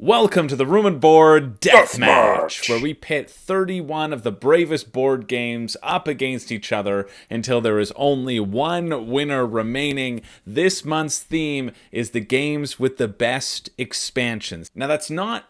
Welcome to the Room and Board Deathmatch, where we pit 31 of the bravest board games up against each other until there is only one winner remaining. This month's theme is the games with the best expansions. Now, that's not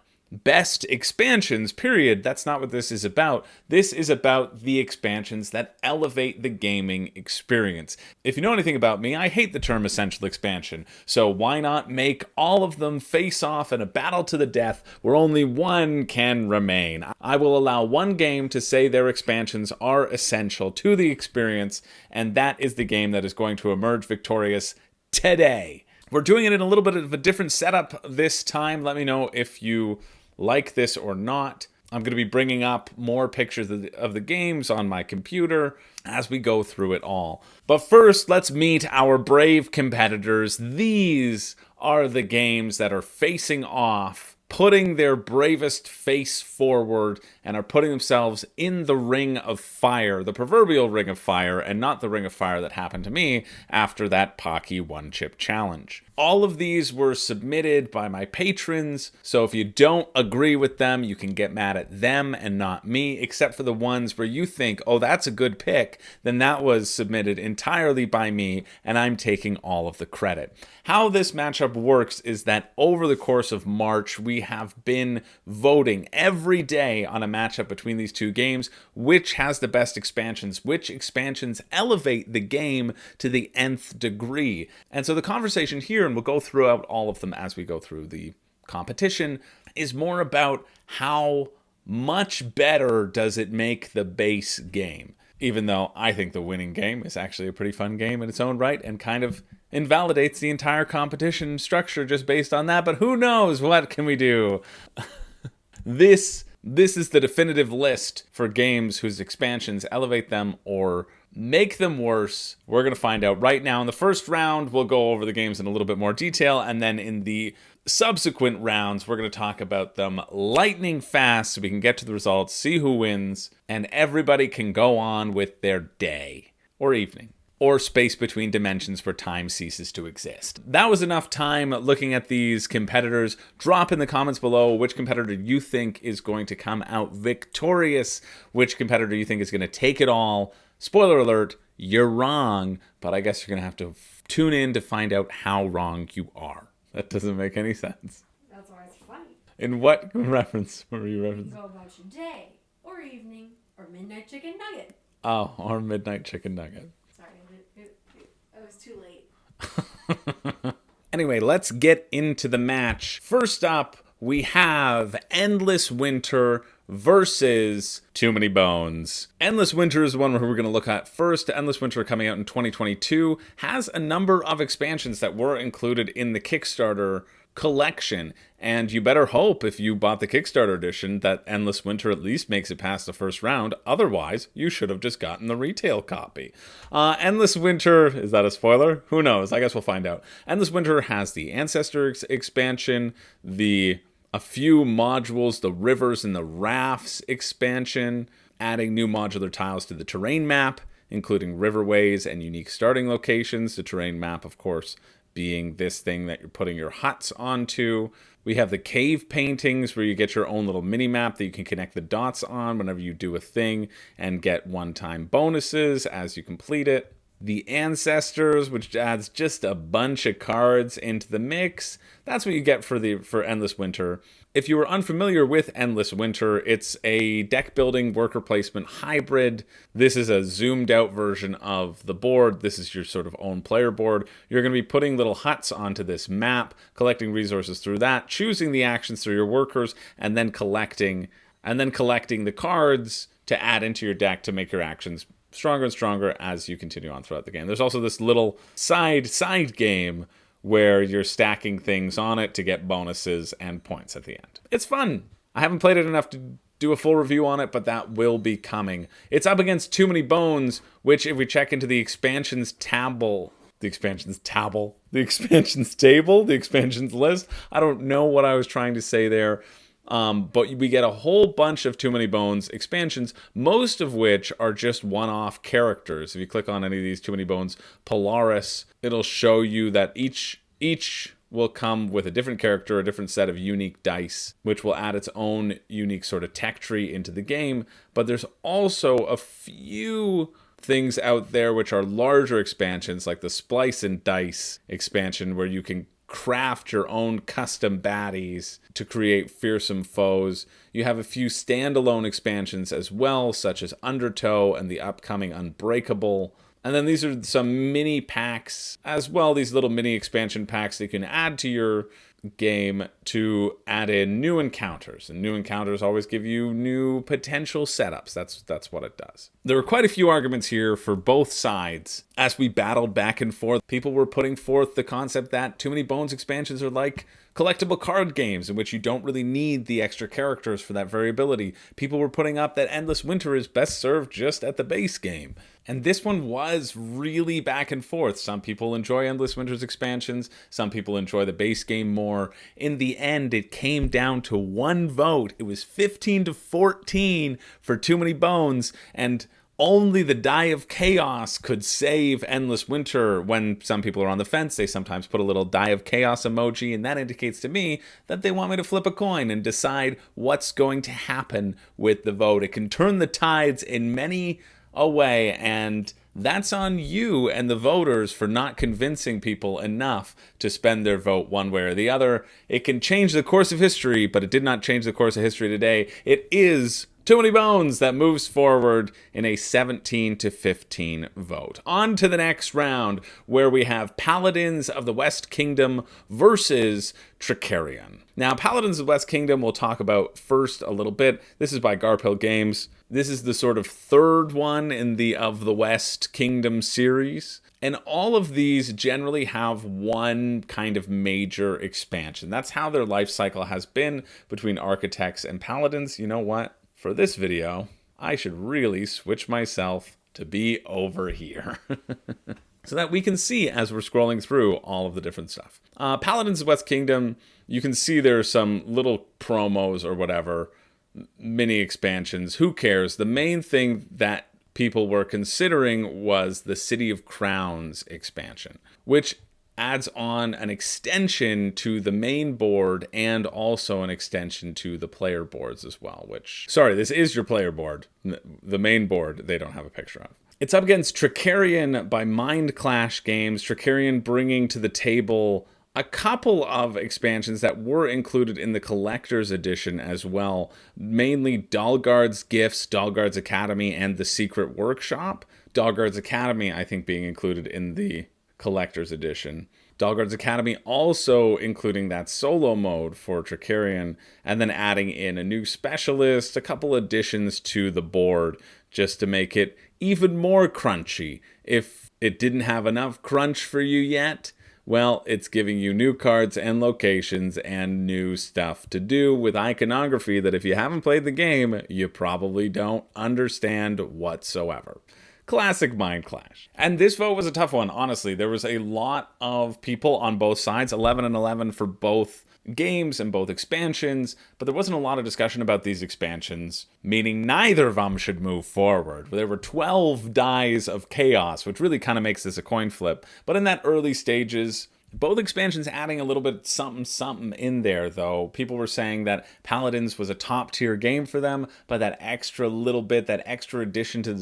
best expansions, period. That's not what this is about. This is about the expansions that elevate the gaming experience. If you know anything about me, I hate the term essential expansion. So why not make all of them face off in a battle to the death where only one can remain? I will allow one game to say their expansions are essential to the experience, and that is the game that is going to emerge victorious today. We're doing it in a little bit of a different setup this time. Let me know if you like this or not. I'm going to be bringing up more pictures of the games on my computer as we go through it all. But first, let's meet our brave competitors. These are the games that are facing off, putting their bravest face forward, and are putting themselves in the ring of fire, the proverbial ring of fire, and not the ring of fire that happened to me after that Pocky one-chip challenge. All of these were submitted by my patrons, so if you don't agree with them, you can get mad at them and not me, except for the ones where you think, oh, that's a good pick, then that was submitted entirely by me, and I'm taking all of the credit. How this matchup works is that over the course of March, we have been voting every day on a matchup between these two games, which has the best expansions, which expansions elevate the game to the nth degree. And so the conversation here, and we'll go throughout all of them as we go through the competition, is more about how much better does it make the base game. Even though I think the winning game is actually a pretty fun game in its own right and kind of invalidates the entire competition structure just based on that, but who knows, what can we do? This is the definitive list for games whose expansions elevate them or make them worse. We're going to find out right now. In the first round, we'll go over the games in a little bit more detail, and then in the subsequent rounds, we're going to talk about them lightning fast so we can get to the results, see who wins, and everybody can go on with their day or evening, or space between dimensions where time ceases to exist. That was enough time looking at these competitors. Drop in the comments below which competitor you think is going to come out victorious, which competitor you think is going to take it all. Spoiler alert, you're wrong, but I guess you're going to have to tune in to find out how wrong you are. That doesn't make any sense. That's why it's funny. In what reference were you referencing? Go about your day, or evening, or midnight chicken nugget. Oh, or midnight chicken nugget. Sorry, it was too late. Anyway, let's get into the match. First up, we have Endless Winter versus Too Many Bones. Endless Winter is the one we're going to look at first. Endless Winter, coming out in 2022, has a number of expansions that were included in the Kickstarter collection, and you better hope, if you bought the Kickstarter edition, that Endless Winter at least makes it past the first round. Otherwise, you should have just gotten the retail copy. Endless Winter, is that a spoiler? Who knows? I guess we'll find out. Endless Winter has the Ancestor expansion, a few modules, the Rivers and the Rafts expansion, adding new modular tiles to the terrain map, including riverways and unique starting locations. The terrain map, of course, being this thing that you're putting your huts onto. We have the cave paintings where you get your own little mini map that you can connect the dots on whenever you do a thing and get one-time bonuses as you complete it. The Ancestors, which adds just a bunch of cards into the mix. That's what you get for Endless Winter. If you were unfamiliar with Endless Winter, it's a deck building worker placement hybrid. This is a zoomed out version of the board. This is your sort of own player board. You're going to be putting little huts onto this map, collecting resources through that, choosing the actions through your workers, and then collecting the cards to add into your deck to make your actions stronger and stronger as you continue on throughout the game. There's also this little side game where you're stacking things on it to get bonuses and points at the end. It's fun. I haven't played it enough to do a full review on it, but that will be coming. It's up against Too Many Bones, which, if we check into the expansions table, the expansions list, I don't know what I was trying to say there. But we get a whole bunch of Too Many Bones expansions, most of which are just one-off characters. If you click on any of these Too Many Bones Polaris, it'll show you that each will come with a different character, a different set of unique dice, which will add its own unique sort of tech tree into the game. But there's also a few things out there which are larger expansions, like the Splice and Dice expansion, where you can craft your own custom baddies to create fearsome foes. You have a few standalone expansions as well, such as Undertow and the upcoming Unbreakable. And then these are some mini packs as well, these little mini expansion packs that you can add to your game to add in new encounters. And new encounters always give you new potential setups. That's what it does. There were quite a few arguments here for both sides. As we battled back and forth, people were putting forth the concept that Too Many Bones expansions are like collectible card games in which you don't really need the extra characters for that variability. People were putting up that Endless Winter is best served just at the base game. And this one was really back and forth. Some people enjoy Endless Winter's expansions. Some people enjoy the base game more. In the end, it came down to one vote. It was 15-14 for Too Many Bones. And only the Die of Chaos could save Endless Winter. When some people are on the fence, they sometimes put a little Die of Chaos emoji, and that indicates to me that they want me to flip a coin and decide what's going to happen with the vote. It can turn the tides in many a way, and that's on you and the voters for not convincing people enough to spend their vote one way or the other. It can change the course of history, but it did not change the course of history today. It is Too Many Bones that moves forward in a 17-15 vote. On to the next round, where we have Paladins of the West Kingdom versus Trickerion. Now, Paladins of the West Kingdom we'll talk about first a little bit. This is by Garphill Games. This is the sort of third one in the Of the West Kingdom series. And all of these generally have one kind of major expansion. That's how their life cycle has been between Architects and Paladins. You know what? For this video, I should really switch myself to be over here so that we can see as we're scrolling through all of the different stuff. Paladins of West Kingdom, you can see there's some little promos or whatever, mini expansions. Who cares? The main thing that people were considering was the City of Crowns expansion, which adds on an extension to the main board and also an extension to the player boards as well, which, sorry, this is your player board. The main board, they don't have a picture of. It's up against Trickerion by Mind Clash Games. Trickerion bringing to the table a couple of expansions that were included in the collector's edition as well, mainly Dalgard's Gifts, Dalgard's Academy, and the Secret Workshop. Dalgard's Academy, I think, being included in the collector's edition. Dalgard's Academy also including that solo mode for Trickerion, and then adding in a new specialist, a couple additions to the board just to make it even more crunchy. If it didn't have enough crunch for you yet, well, it's giving you new cards and locations and new stuff to do with iconography that if you haven't played the game, you probably don't understand whatsoever. Classic Mind Clash. And this vote was a tough one, honestly. There was a lot of people on both sides, 11 and 11 for both games and both expansions, but there wasn't a lot of discussion about these expansions, meaning neither of them should move forward. There were 12 dies of chaos, which really kind of makes this a coin flip. But in that early stages, both expansions adding a little bit something in there, though. People were saying that Paladins was a top-tier game for them, but that extra little bit, that extra addition to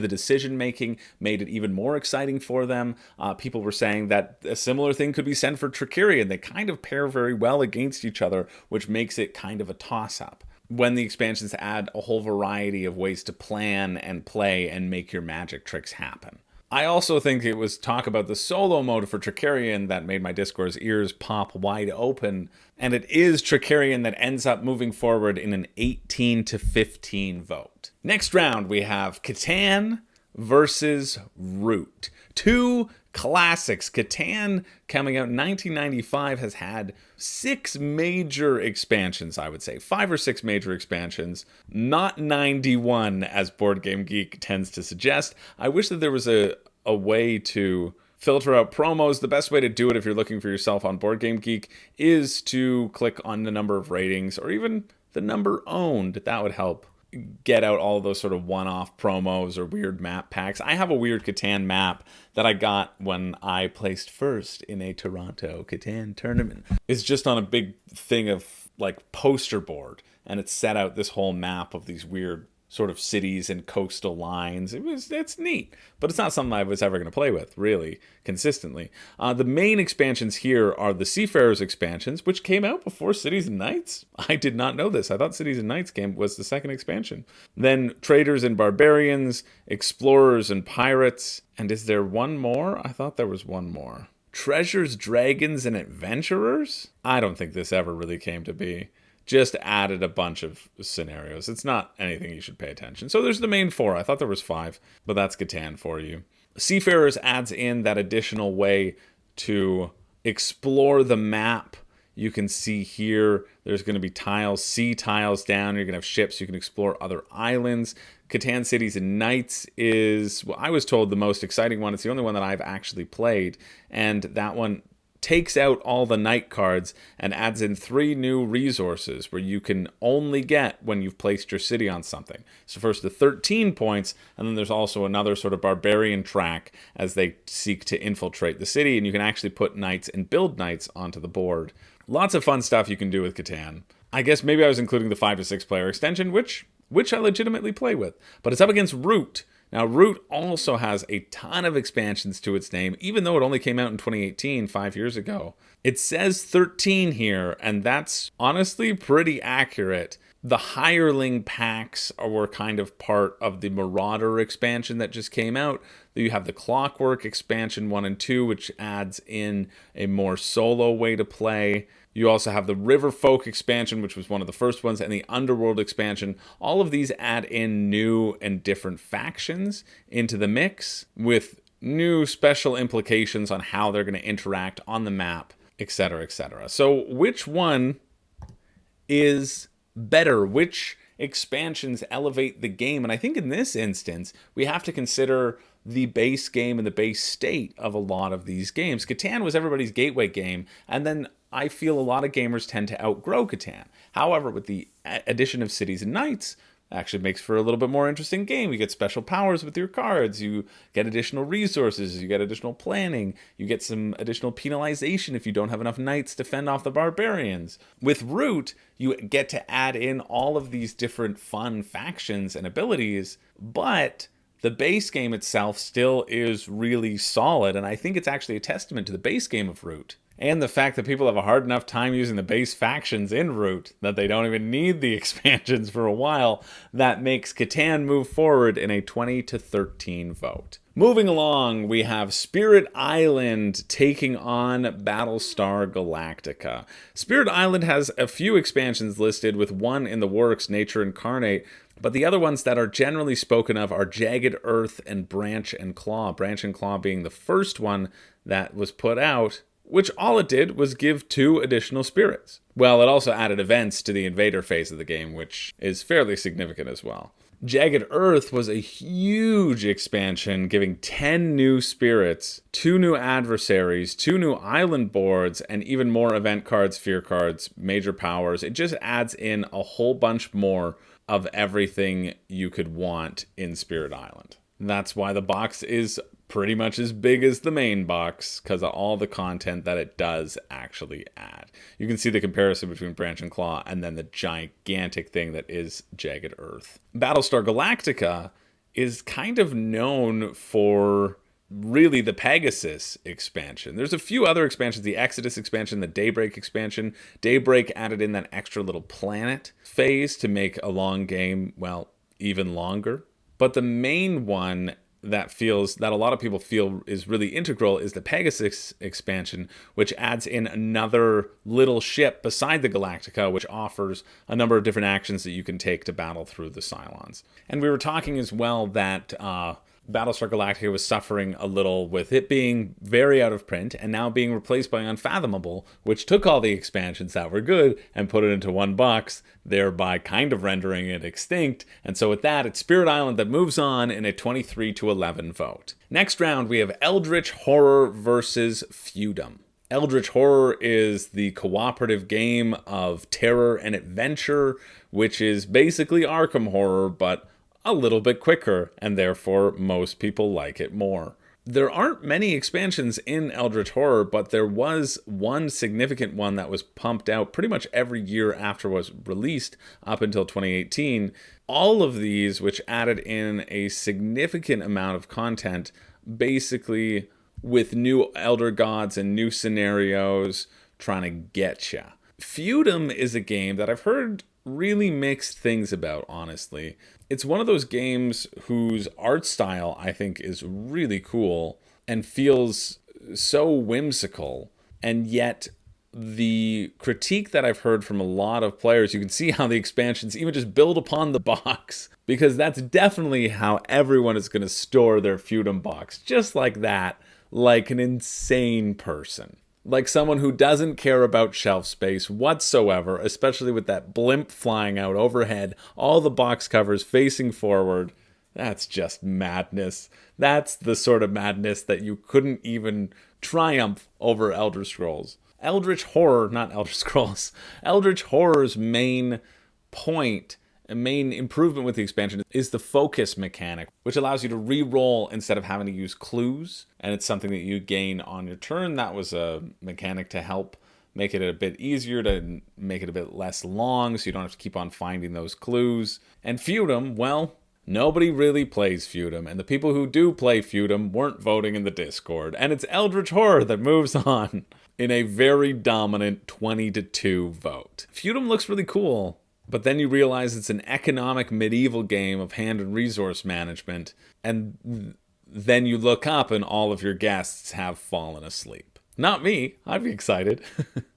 the decision-making made it even more exciting for them. People were saying that a similar thing could be said for Trickerion. They kind of pair very well against each other, which makes it kind of a toss-up when the expansions add a whole variety of ways to plan and play and make your magic tricks happen. I also think it was talk about the solo mode for Trickerion that made my Discord's ears pop wide open. And it is Trickerion that ends up moving forward in an 18-15 vote. Next round, we have Catan versus Root. Two classics. Catan, coming out in 1995, has had 6 major expansions, I would say. 5 or 6 major expansions. Not 91, as Board Game Geek tends to suggest. I wish that there was a way to filter out promos. The best way to do it if you're looking for yourself on Board Game Geek is to click on the number of ratings or even the number owned. That would help get out all those sort of one-off promos or weird map packs. I have a weird Catan map that I got when I placed first in a Toronto Catan tournament. It's just on a big thing of like poster board, and it set out this whole map of these weird sort of cities and coastal lines. It's neat, but it's not something I was ever going to play with, really, consistently. The main expansions here are the Seafarers expansions, which came out before Cities and Knights. I did not know this. I thought Cities and Knights was the second expansion. Then Traders and Barbarians, Explorers and Pirates, and is there one more? I thought there was one more. Treasures, Dragons, and Adventurers? I don't think this ever really came to be. Just added a bunch of scenarios. It's not anything you should pay attention. So there's the main 4. I thought there was 5, but that's Catan for you. Seafarers adds in that additional way to explore the map. You can see here there's going to be tiles, sea tiles down. You're going to have ships. You can explore other islands. Catan Cities and Knights is, well, I was told, the most exciting one. It's the only one that I've actually played. And that one takes out all the night cards and adds in 3 new resources where you can only get when you've placed your city on something. So first the 13 points, and then there's also another sort of barbarian track as they seek to infiltrate the city, and you can actually put knights and build knights onto the board. Lots of fun stuff you can do with Catan. I guess maybe I was including the 5 to 6 player extension, which I legitimately play with. But it's up against Root. Now, Root also has a ton of expansions to its name, even though it only came out in 2018, 5 years ago. It says 13 here, and that's honestly pretty accurate. The Hireling packs were kind of part of the Marauder expansion that just came out. You have the Clockwork expansion 1 and 2, which adds in a more solo way to play. You also have the Riverfolk expansion, which was one of the first ones, and the Underworld expansion. All of these add in new and different factions into the mix with new special implications on how they're going to interact on the map, etc., etc. So which one is better? Which expansions elevate the game? And I think in this instance, we have to consider the base game and the base state of a lot of these games. Catan was everybody's gateway game, and then I feel a lot of gamers tend to outgrow Catan. However, with the addition of Cities and Knights, actually makes for a little bit more interesting game. You get special powers with your cards, you get additional resources, you get additional planning, you get some additional penalization if you don't have enough knights to fend off the barbarians. With Root, you get to add in all of these different fun factions and abilities, but the base game itself still is really solid, and I think it's actually a testament to the base game of Root. And the fact that people have a hard enough time using the base factions in Root that they don't even need the expansions for a while, that makes Catan move forward in a 20-13 vote. Moving along, we have Spirit Island taking on Battlestar Galactica. Spirit Island has a few expansions listed, with one in the works, Nature Incarnate, but the other ones that are generally spoken of are Jagged Earth and Branch and Claw. Branch and Claw being the first one that was put out, which all it did was give 2 additional spirits. Well, it also added events to the invader phase of the game, which is fairly significant as well. Jagged Earth was a huge expansion, giving 10 new spirits, 2 new adversaries, 2 new island boards, and even more event cards, fear cards, major powers. It just adds in a whole bunch more of everything you could want in Spirit Island. That's why the box is pretty much as big as the main box, because of all the content that it does actually add. You can see the comparison between Branch and Claw and then the gigantic thing that is Jagged Earth. Battlestar Galactica is kind of known for really the Pegasus expansion. There's a few other expansions, the Exodus expansion, the Daybreak expansion. Daybreak added in that extra little planet phase to make a long game, well, even longer. But the main one that a lot of people feel is really integral is the Pegasus expansion, which adds in another little ship beside the Galactica, which offers a number of different actions that you can take to battle through the Cylons. And we were talking as well that Battlestar Galactica was suffering a little with it being very out of print and now being replaced by Unfathomable, which took all the expansions that were good and put it into one box, thereby kind of rendering it extinct. And so with that, it's Spirit Island that moves on in a 23-11 vote. Next round, we have Eldritch Horror versus Feudum. Eldritch Horror is the cooperative game of terror and adventure, which is basically Arkham Horror, but a little bit quicker, and therefore most people like it more. There aren't many expansions in Eldritch Horror, but there was one significant one that was pumped out pretty much every year after it was released up until 2018. All of these, which added in a significant amount of content, basically with new Elder Gods and new scenarios trying to get ya. Feudum is a game that I've heard really mixed things about, honestly. It's one of those games whose art style I think is really cool and feels so whimsical, and yet the critique that I've heard from a lot of players, you can see how the expansions even just build upon the box, because that's definitely how everyone is going to store their Feudum box, just like that, like an insane person. Like someone who doesn't care about shelf space whatsoever, especially with that blimp flying out overhead, all the box covers facing forward. That's just madness. That's the sort of madness that you couldn't even triumph over Elder Scrolls. Eldritch Horror, not Elder Scrolls, Eldritch Horror's main point, a main improvement with the expansion is the focus mechanic, which allows you to re-roll instead of having to use clues, and it's something that you gain on your turn. That was a mechanic to help make it a bit easier, to make it a bit less long, so you don't have to keep on finding those clues. And Feudum, well, nobody really plays Feudum, and the people who do play Feudum weren't voting in the Discord, and it's Eldritch Horror that moves on in a very dominant 20-2 vote. Feudum looks really cool, but then you realize it's an economic medieval game of hand and resource management, and then you look up and all of your guests have fallen asleep. Not me. I'd be excited.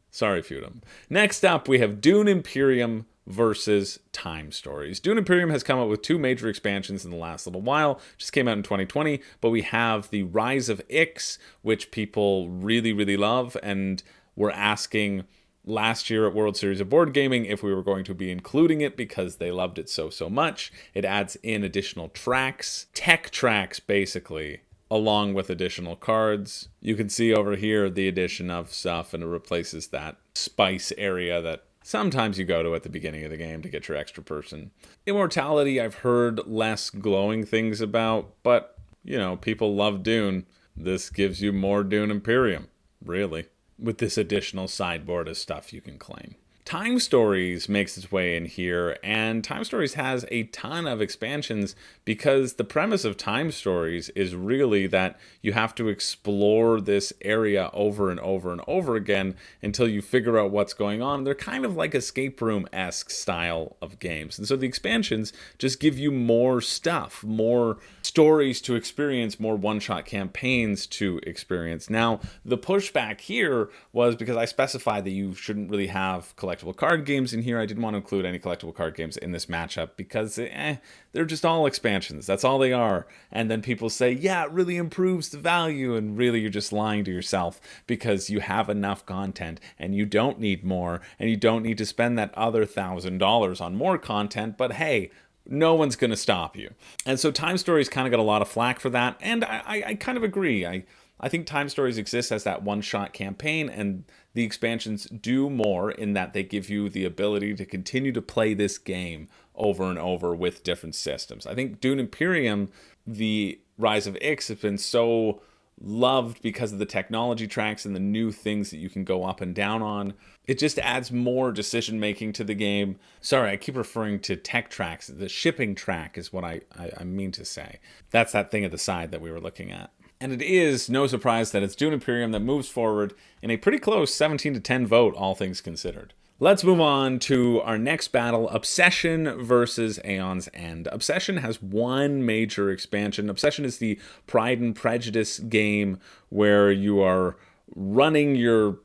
Sorry, Feudum. Next up, we have Dune Imperium versus Time Stories. Dune Imperium has come out with 2 major expansions in the last little while. Just came out in 2020, but we have the Rise of Ix, which people really, really love, and were asking last year at World Series of Board Gaming if we were going to be including it because they loved it so much. It adds in additional tracks, tech tracks basically, along with additional cards. You can see over here the addition of stuff, and it replaces that spice area that sometimes you go to at the beginning of the game to get your extra person. Immortality I've heard less glowing things about, but you know, people love Dune. This gives you more Dune Imperium, really, with this additional sideboard of stuff you can claim. Time Stories makes its way in here, and Time Stories has a ton of expansions because the premise of Time Stories is really that you have to explore this area over and over and over again until you figure out what's going on. They're kind of like escape room-esque style of games. And so the expansions just give you more stuff, more stories to experience, more one-shot campaigns to experience. Now, the pushback here was because I specified that you shouldn't really have collectible card games in here. I didn't want to include any collectible card games in this matchup because they're just all expansions. That's all they are. And then people say, yeah, it really improves the value, and really you're just lying to yourself because you have enough content and you don't need more, and you don't need to spend that other $1,000 on more content. But hey, no one's going to stop you. And so Time Stories kind of got a lot of flack for that, and I kind of agree. I think Time Stories exists as that one-shot campaign, and the expansions do more in that they give you the ability to continue to play this game over and over with different systems. I think Dune Imperium, the Rise of Ix, has been so loved because of the technology tracks and the new things that you can go up and down on. It just adds more decision making to the game. Sorry, I keep referring to tech tracks. The shipping track is what I mean to say. That's that thing at the side that we were looking at. And it is no surprise that it's Dune Imperium that moves forward in a pretty close 17-10 vote, all things considered. Let's move on to our next battle, Obsession versus Aeon's End. Obsession has one major expansion. Obsession is the Pride and Prejudice game where you are running your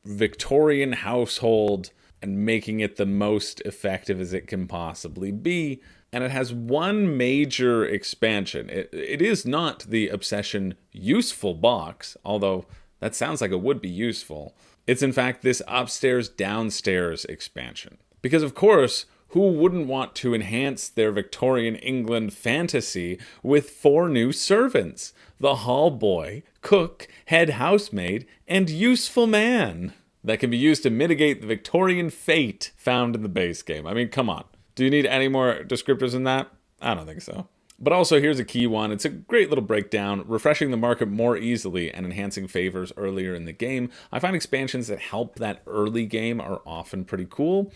Victorian household and making it the most effective as it can possibly be. And it has one major expansion. It is not the Obsession useful box, although that sounds like it would be useful. It's in fact this upstairs downstairs expansion. Because of course, Who wouldn't want to enhance their Victorian England fantasy with 4 new servants? The hall boy, cook, head housemaid, and useful man that can be used to mitigate the Victorian fate found in the base game. I mean, come on. Do you need any more descriptors than that? I don't think so. But also, here's a key one. It's a great little breakdown, refreshing the market more easily and enhancing favors earlier in the game. I find expansions that help that early game are often pretty cool.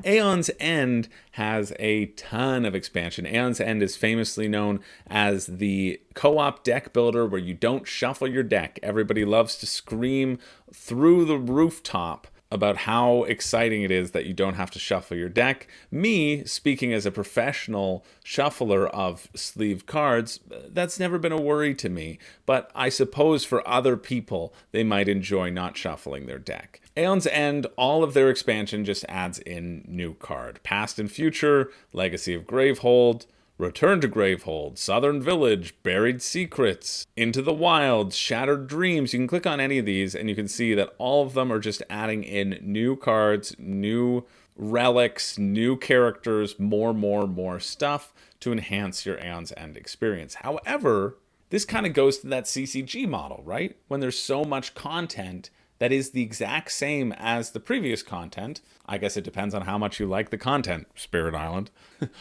Aeon's End has a ton of expansion. Aeon's End is famously known as the co-op deck builder where you don't shuffle your deck. Everybody loves to scream through the rooftop about how exciting it is that you don't have to shuffle your deck. Me, speaking as a professional shuffler of sleeved cards, that's never been a worry to me. But I suppose for other people, they might enjoy not shuffling their deck. Aeon's End, all of their expansion just adds in new card. Past and Future, Legacy of Gravehold, Return to Gravehold, Southern Village, Buried Secrets, Into the Wilds, Shattered Dreams. You can click on any of these and you can see that all of them are just adding in new cards, new relics, new characters, more stuff to enhance your Aeon's End experience. However, this kind of goes to that CCG model, right? When there's so much content that is the exact same as the previous content. I guess it depends on how much you like the content, Spirit Island,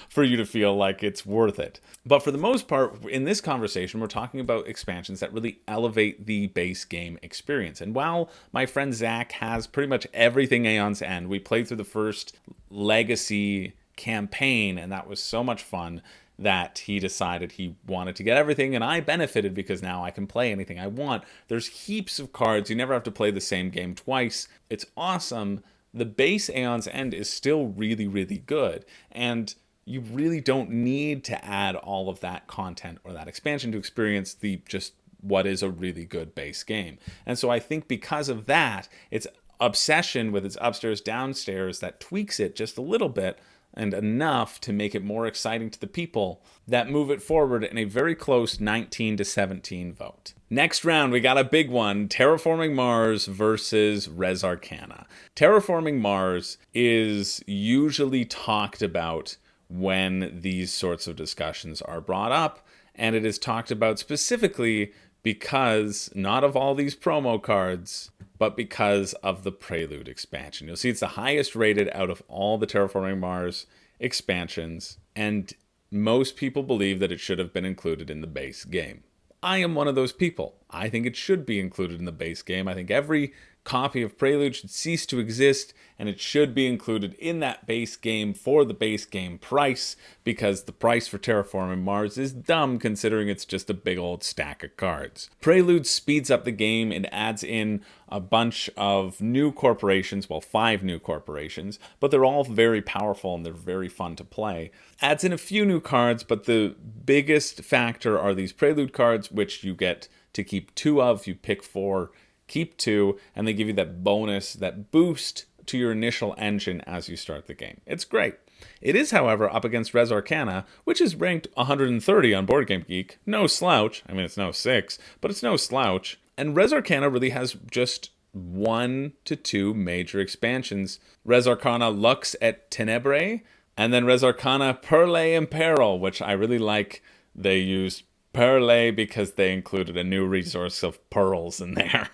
for you to feel like it's worth it. But for the most part, in this conversation, we're talking about expansions that really elevate the base game experience. And while my friend Zach has pretty much everything Aeon's End, we played through the first Legacy campaign, and that was so much fun that he decided he wanted to get everything, and I benefited because now I can play anything I want. There's heaps of cards. You never have to play the same game twice. It's awesome. The base Aeon's End is still really, really good, and you really don't need to add all of that content or that expansion to experience the just what is a really good base game. And so I think because of that, its obsession with its upstairs, downstairs that tweaks it just a little bit and enough to make it more exciting to the people that move it forward in a very close 19-17 vote. Next round, we got a big one, Terraforming Mars versus Res Arcana. Terraforming Mars is usually talked about when these sorts of discussions are brought up, and it is talked about specifically because not of all these promo cards, but because of the Prelude expansion. You'll see it's the highest rated out of all the Terraforming Mars expansions, and most people believe that it should have been included in the base game. I am one of those people. I think it should be included in the base game. I think every copy of Prelude should cease to exist, and it should be included in that base game for the base game price, because the price for Terraforming Mars is dumb considering it's just a big old stack of cards. Prelude speeds up the game and adds in a bunch of new corporations, well, 5 new corporations, but they're all very powerful and they're very fun to play. Adds in a few new cards, but the biggest factor are these Prelude cards, which you get to keep 2 of. You pick 4, keep 2, and they give you that bonus, that boost to your initial engine as you start the game. It's great. It is, however, up against Res Arcana, which is ranked 130 on BoardGameGeek. No slouch. I mean, it's no 6, but it's no slouch. And Res Arcana really has just 1 to 2 major expansions. Res Arcana Lux et Tenebrae, and then Res Arcana Perle Imperil, which I really like. They used Perle because they included a new resource of pearls in there.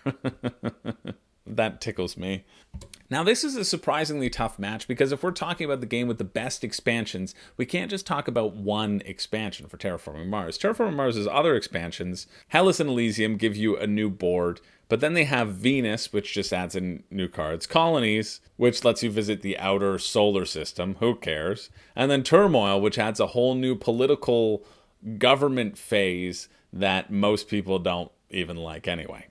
That tickles me. Now, this is a surprisingly tough match because if we're talking about the game with the best expansions, we can't just talk about one expansion for Terraforming Mars. Terraforming Mars' other expansions, Hellas and Elysium, give you a new board, but then they have Venus, which just adds in new cards, Colonies, which lets you visit the outer solar system, who cares, and then Turmoil, which adds a whole new political government phase that most people don't even like anyway.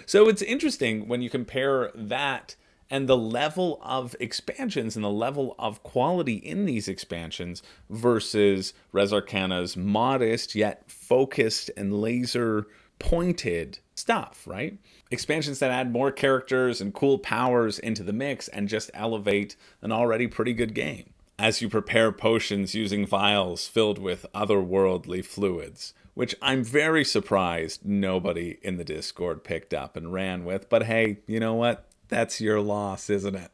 So it's interesting when you compare that and the level of expansions and the level of quality in these expansions versus Res Arcana's modest yet focused and laser pointed stuff, right? Expansions that add more characters and cool powers into the mix and just elevate an already pretty good game. As you prepare potions using vials filled with otherworldly fluids, which I'm very surprised nobody in the Discord picked up and ran with. But hey, you know what? That's your loss, isn't it?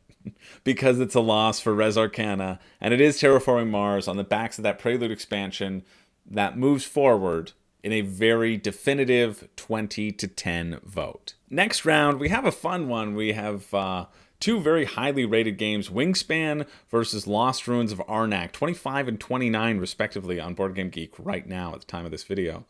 because it's a loss for Res Arcana, and it is Terraforming Mars on the backs of that Prelude expansion that moves forward in a very definitive 20-10 vote. Next round, we have a fun one. We have two very highly rated games, Wingspan versus Lost Ruins of Arnak, 25 and 29 respectively on Board Game Geek right now at the time of this video.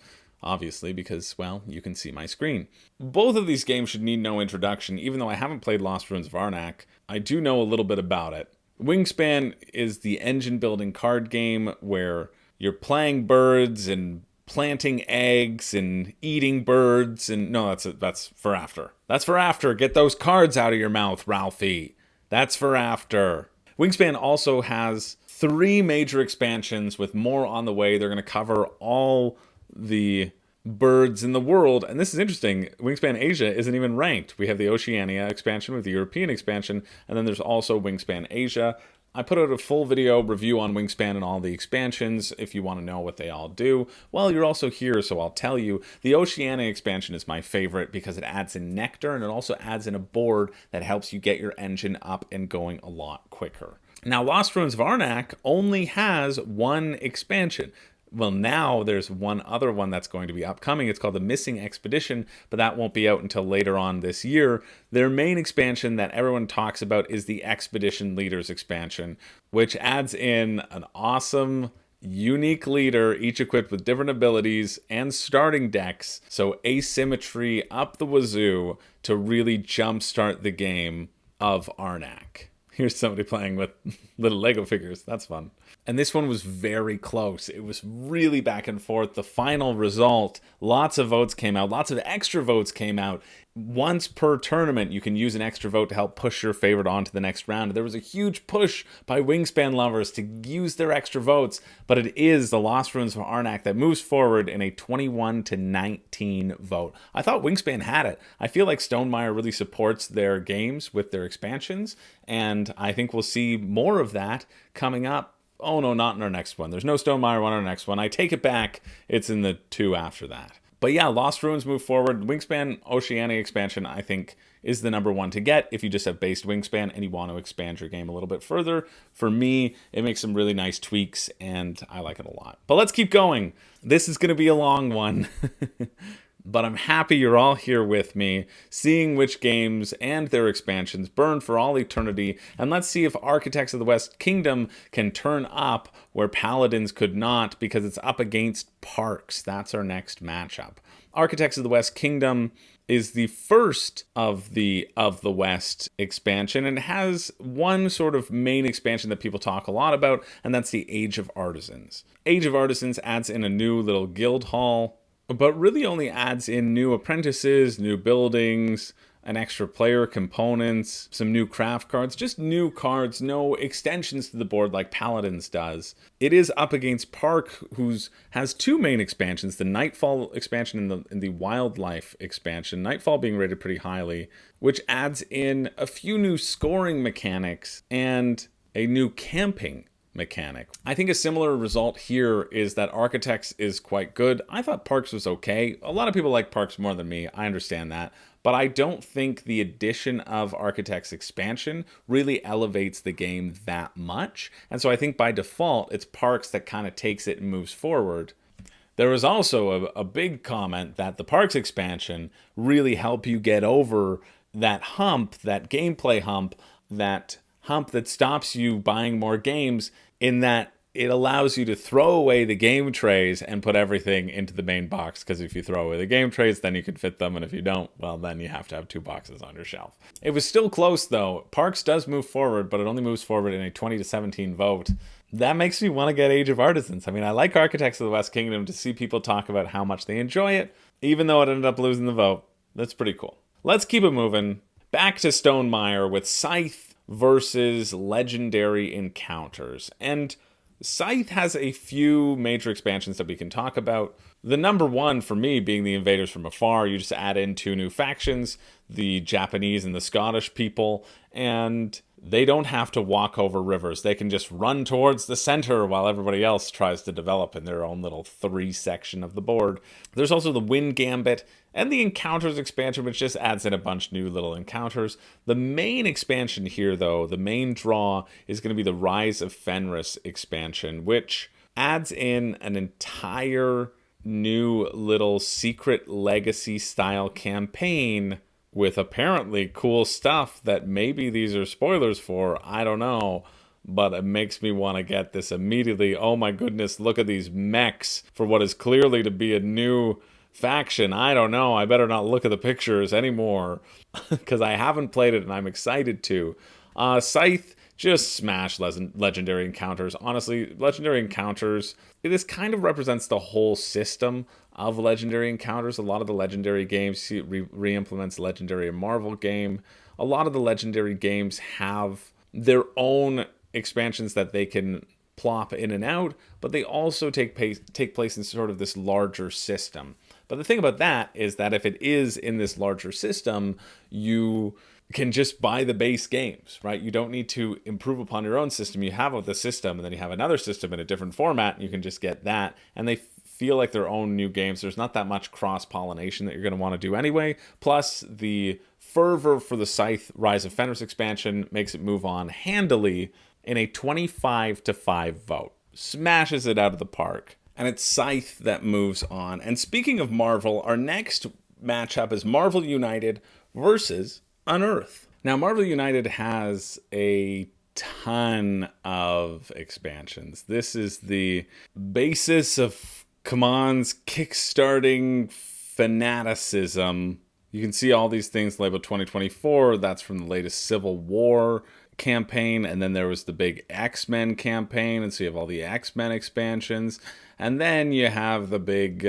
Obviously, because, well, you can see my screen. Both of these games should need no introduction. Even though I haven't played Lost Ruins of Arnak, I do know a little bit about it. Wingspan is the engine-building card game where you're playing birds and planting eggs and eating birds and... No, that's for after. That's for after. Get those cards out of your mouth, Ralphie. That's for after. Wingspan also has 3 major expansions with more on the way. They're going to cover all the birds in the world, and this is interesting. Wingspan Asia isn't even ranked. We have the Oceania expansion with the European expansion, and then there's also Wingspan Asia. I put out a full video review on Wingspan and all the expansions if you want to know what they all do. Well, you're also here, so I'll tell you. The Oceania expansion is my favorite because it adds in Nectar, and it also adds in a board that helps you get your engine up and going a lot quicker. Now, Lost Ruins of Arnak only has 1 expansion. Well, now there's one other one that's going to be upcoming. It's called the Missing Expedition, but that won't be out until later on this year. Their main expansion that everyone talks about is the Expedition Leaders expansion, which adds in an awesome, unique leader, each equipped with different abilities and starting decks. So asymmetry up the wazoo to really jumpstart the game of Arnak. Here's somebody playing with little Lego figures. That's fun. And this one was very close. It was really back and forth. The final result, lots of votes came out. Lots of extra votes came out. Once per tournament, you can use an extra vote to help push your favorite on to the next round. There was a huge push by Wingspan lovers to use their extra votes, but it is the Lost Ruins of Arnak that moves forward in a 21-19 vote. I thought Wingspan had it. I feel like Stonemaier really supports their games with their expansions, and I think we'll see more of that coming up. Oh no, not in our next one. There's no Stonemaier one in our next one. I take it back. It's in the 2 after that. But yeah, Lost Ruins move forward. Wingspan Oceania expansion, I think, is the number 1 to get if you just have based Wingspan and you want to expand your game a little bit further. For me, it makes some really nice tweaks, and I like it a lot. But let's keep going. This is going to be a long one. But I'm happy you're all here with me, seeing which games and their expansions burn for all eternity, and let's see if Architects of the West Kingdom can turn up where Paladins could not, because it's up against Parks. That's our next matchup. Architects of the West Kingdom is the first of the West expansion, and has one sort of main expansion that people talk a lot about, and that's the Age of Artisans. Age of Artisans adds in a new little guild hall, but really only adds in new apprentices, new buildings, an extra player components, some new craft cards, just new cards, no extensions to the board like Paladins does. It is up against Park, who has 2 main expansions, the Nightfall expansion and the Wildlife expansion, Nightfall being rated pretty highly, which adds in a few new scoring mechanics and a new camping mechanic. I think a similar result here is that Architects is quite good. I thought Parks was okay. A lot of people like Parks more than me. I understand that. But I don't think the addition of Architects expansion really elevates the game that much. And so I think by default, it's Parks that kind of takes it and moves forward. There was also a big comment that the Parks expansion really helped you get over that hump, that gameplay hump, that hump that stops you buying more games, in that it allows you to throw away the game trays and put everything into the main box, because if you throw away the game trays, then you can fit them, and if you don't, well, then you have to have 2 boxes on your shelf. It was still close, though. Parks does move forward, but it only moves forward in a 20-17 vote. That makes me want to get Age of Artisans. I mean, I like Architects of the West Kingdom to see people talk about how much they enjoy it, even though it ended up losing the vote. That's pretty cool. Let's keep it moving. Back to Stonemaier with Scythe versus Legendary Encounters. And Scythe has a few major expansions that we can talk about. The number 1 for me being the Invaders from Afar. You just add in 2 new factions, the Japanese and the Scottish people, and they don't have to walk over rivers. They can just run towards the center while everybody else tries to develop in their own little 3 section of the board. There's also the Wind Gambit and the Encounters expansion, which just adds in a bunch of new little encounters. The main expansion here, though, the main draw, is going to be the Rise of Fenris expansion, which adds in an entire new little secret legacy style campaign with apparently cool stuff that maybe these are spoilers for. I don't know. But it makes me want to get this immediately. Oh my goodness, look at these mechs for what is clearly to be a new faction. I don't know. I better not look at the pictures anymore because I haven't played it and I'm excited to. Scythe, just smash legendary encounters. Honestly, legendary encounters, this kind of represents the whole system of legendary encounters. A lot of the legendary games re-implements legendary Marvel game. A lot of the legendary games have their own expansions that they can plop in and out, but they also take place in sort of this larger system. But the thing about that is that if it is in this larger system, you can just buy the base games, right? You don't need to improve upon your own system. You have the system, and then you have another system in a different format, and you can just get that. And they feel like their own new games. There's not that much cross-pollination that you're going to want to do anyway. Plus, the fervor for the Scythe Rise of Fenris expansion makes it move on handily in a 25-5 vote. Smashes it out of the park. And it's Scythe that moves on. And speaking of Marvel, our next matchup is Marvel United versus Unearth. Now, Marvel United has a ton of expansions. This is the basis of CMON's kickstarting fanaticism. You can see all these things labeled 2024. That's from the latest Civil War campaign. And then there was the big X-Men campaign. And so you have all the X-Men expansions. And then you have the big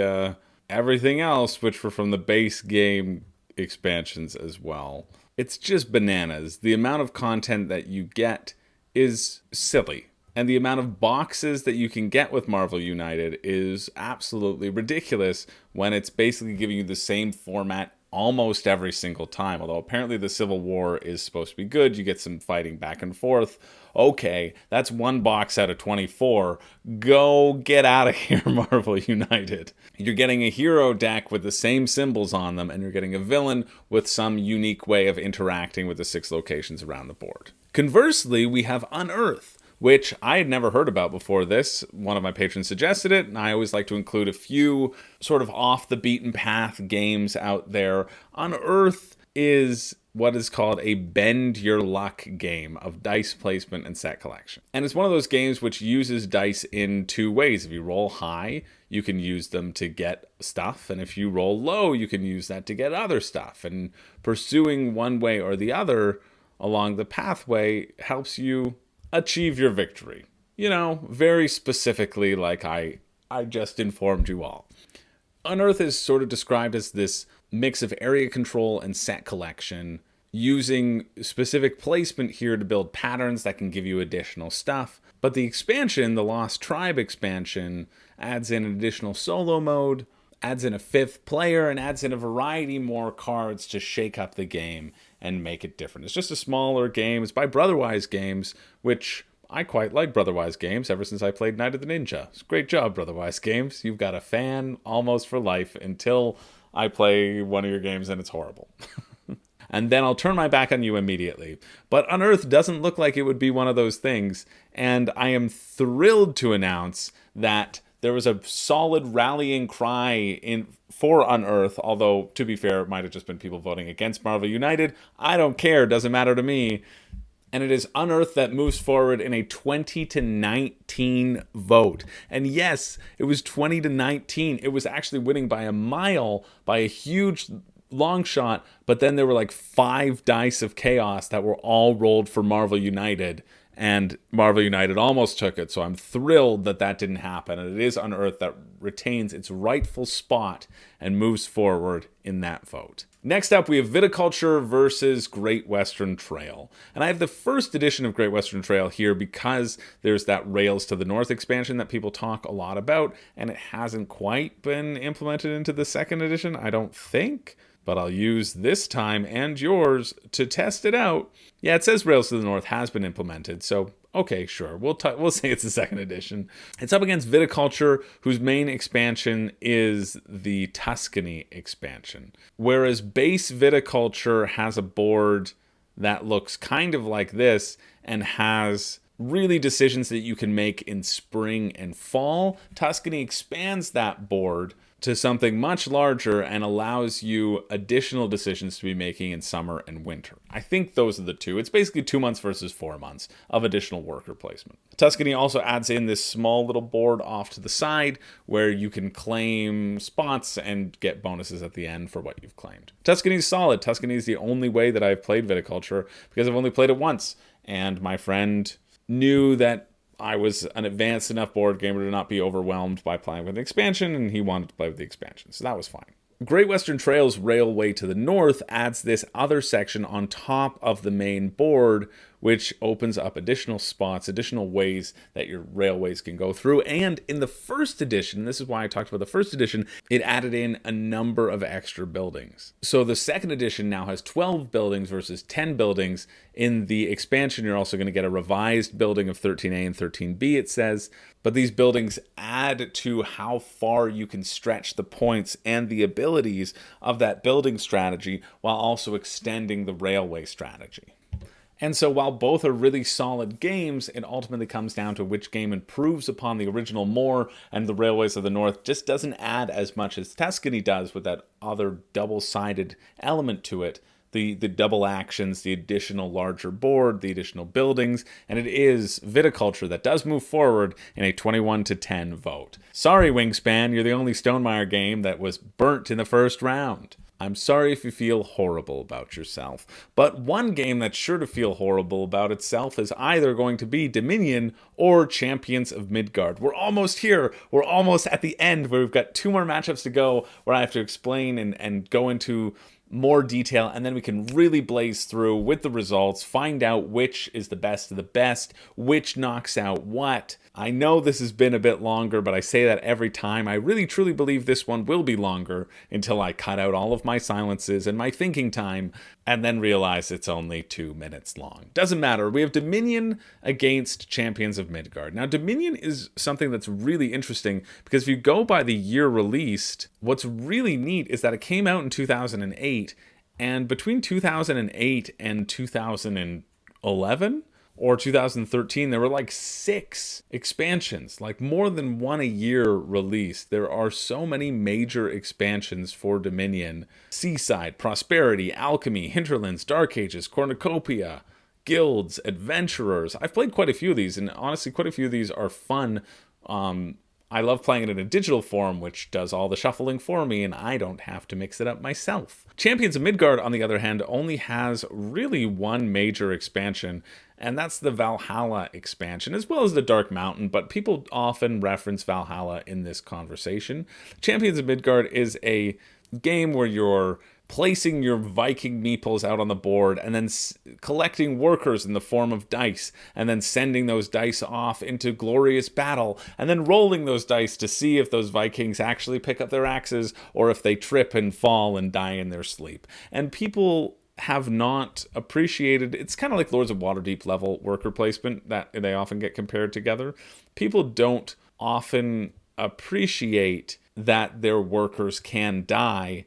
everything else, which were from the base game expansions as well. It's just bananas. The amount of content that you get is silly. And the amount of boxes that you can get with Marvel United is absolutely ridiculous when it's basically giving you the same format almost every single time. Although apparently the Civil War is supposed to be good. You get some fighting back and forth. Okay, that's one box out of 24. Go get out of here, Marvel United. You're getting a hero deck with the same symbols on them, and you're getting a villain with some unique way of interacting with the 6 locations around the board. Conversely, we have Unearth, which I had never heard about before this. One of my patrons suggested it, and I always like to include a few sort of off the beaten path games out there. Unearth is what is called a bend your luck game of dice placement and set collection. And it's one of those games which uses dice in 2 ways. If you roll high, you can use them to get stuff, and if you roll low, you can use that to get other stuff. And pursuing one way or the other along the pathway helps you achieve your victory. You know, very specifically, like I just informed you all. Unearth is sort of described as this mix of area control and set collection, using specific placement here to build patterns that can give you additional stuff. But the expansion, the Lost Tribe expansion, adds in an additional solo mode, adds in a 5th player, and adds in a variety more cards to shake up the game and make it different. It's just a smaller game. It's by Brotherwise Games, which I quite like Brotherwise Games ever since I played Night of the Ninja. It's a great job, Brotherwise Games. You've got a fan almost for life until I play one of your games and it's horrible. And then I'll turn my back on you immediately. But Unearth doesn't look like it would be one of those things. And I am thrilled to announce that there was a solid rallying cry for Unearth, although, to be fair, it might have just been people voting against Marvel United. I don't care. Doesn't matter to me. And it is Unearth that moves forward in a 20-19 vote. And yes, it was 20-19. It was actually winning by a mile, by a huge long shot. But then there were like 5 dice of chaos that were all rolled for Marvel United. And Marvel United almost took it, so I'm thrilled that that didn't happen. And it is Unearth that retains its rightful spot and moves forward in that vote. Next up, we have Viticulture versus Great Western Trail. And I have the first edition of Great Western Trail here because there's that Rails to the North expansion that people talk a lot about, and it hasn't quite been implemented into the 2nd edition, I don't think. But I'll use this time and yours to test it out. Yeah, it says Rails to the North has been implemented, so Okay, sure. We'll say it's the second edition. It's up against Viticulture, whose main expansion is the Tuscany expansion. Whereas base Viticulture has a board that looks kind of like this and has really decisions that you can make in spring and fall, Tuscany expands that board to something much larger and allows you additional decisions to be making in summer and winter. I think those are the two. It's basically 2 months versus 4 months of additional worker placement. Tuscany also adds in this small little board off to the side where you can claim spots and get bonuses at the end for what you've claimed. Tuscany's solid. Tuscany is the only way that I've played Viticulture because I've only played it once. And my friend knew that I was an advanced enough board gamer to not be overwhelmed by playing with the expansion, and he wanted to play with the expansion, so that was fine. Great Western Trail's Railway to the North adds this other section on top of the main board, which opens up additional spots, additional ways that your railways can go through. And in the first edition, this is why I talked about the first edition, it added in a number of extra buildings. So the second edition now has 12 buildings versus 10 buildings. In the expansion, you're also going to get a revised building of 13A and 13B, it says. But these buildings add to how far you can stretch the points and the abilities of that building strategy while also extending the railway strategy. And so while both are really solid games, it ultimately comes down to which game improves upon the original more, and the Railways of the North just doesn't add as much as Tuscany does with that other double-sided element to it. The double actions, the additional larger board, the additional buildings, and it is Viticulture that does move forward in a 21-10 vote. Sorry, Wingspan, you're the only Stonemaier game that was burnt in the first round. I'm sorry if you feel horrible about yourself, but one game that's sure to feel horrible about itself is either going to be Dominion or Champions of Midguard. We're almost here. We're almost at the end where we've got 2 more matchups to go where I have to explain and go into more detail, and then we can really blaze through with the results, find out which is the best of the best, which knocks out what. I know this has been a bit longer, but I say that every time. I really truly believe this one will be longer until I cut out all of my silences and my thinking time and then realize it's only 2 minutes long. Doesn't matter. We have Dominion against Champions of Midgard. Now, Dominion is something that's really interesting because if you go by the year released, what's really neat is that it came out in 2008, and between 2008 and 2011 or 2013, there were like 6 expansions, like more than one a year released. There are so many major expansions for Dominion. Seaside, Prosperity, Alchemy, Hinterlands, Dark Ages, Cornucopia, Guilds, Adventurers. I've played quite a few of these, and honestly, quite a few of these are fun. I love playing it in a digital form, which does all the shuffling for me, and I don't have to mix it up myself. Champions of Midgard, on the other hand, only has really one major expansion, and that's the Valhalla expansion, as well as the Dark Mountain, but people often reference Valhalla in this conversation. Champions of Midgard is a game where you're placing your Viking meeples out on the board and then collecting workers in the form of dice and then sending those dice off into glorious battle and then rolling those dice to see if those Vikings actually pick up their axes or if they trip and fall and die in their sleep. And people have not appreciated, it's kind of like Lords of Waterdeep level worker placement that they often get compared together. People don't often appreciate that their workers can die.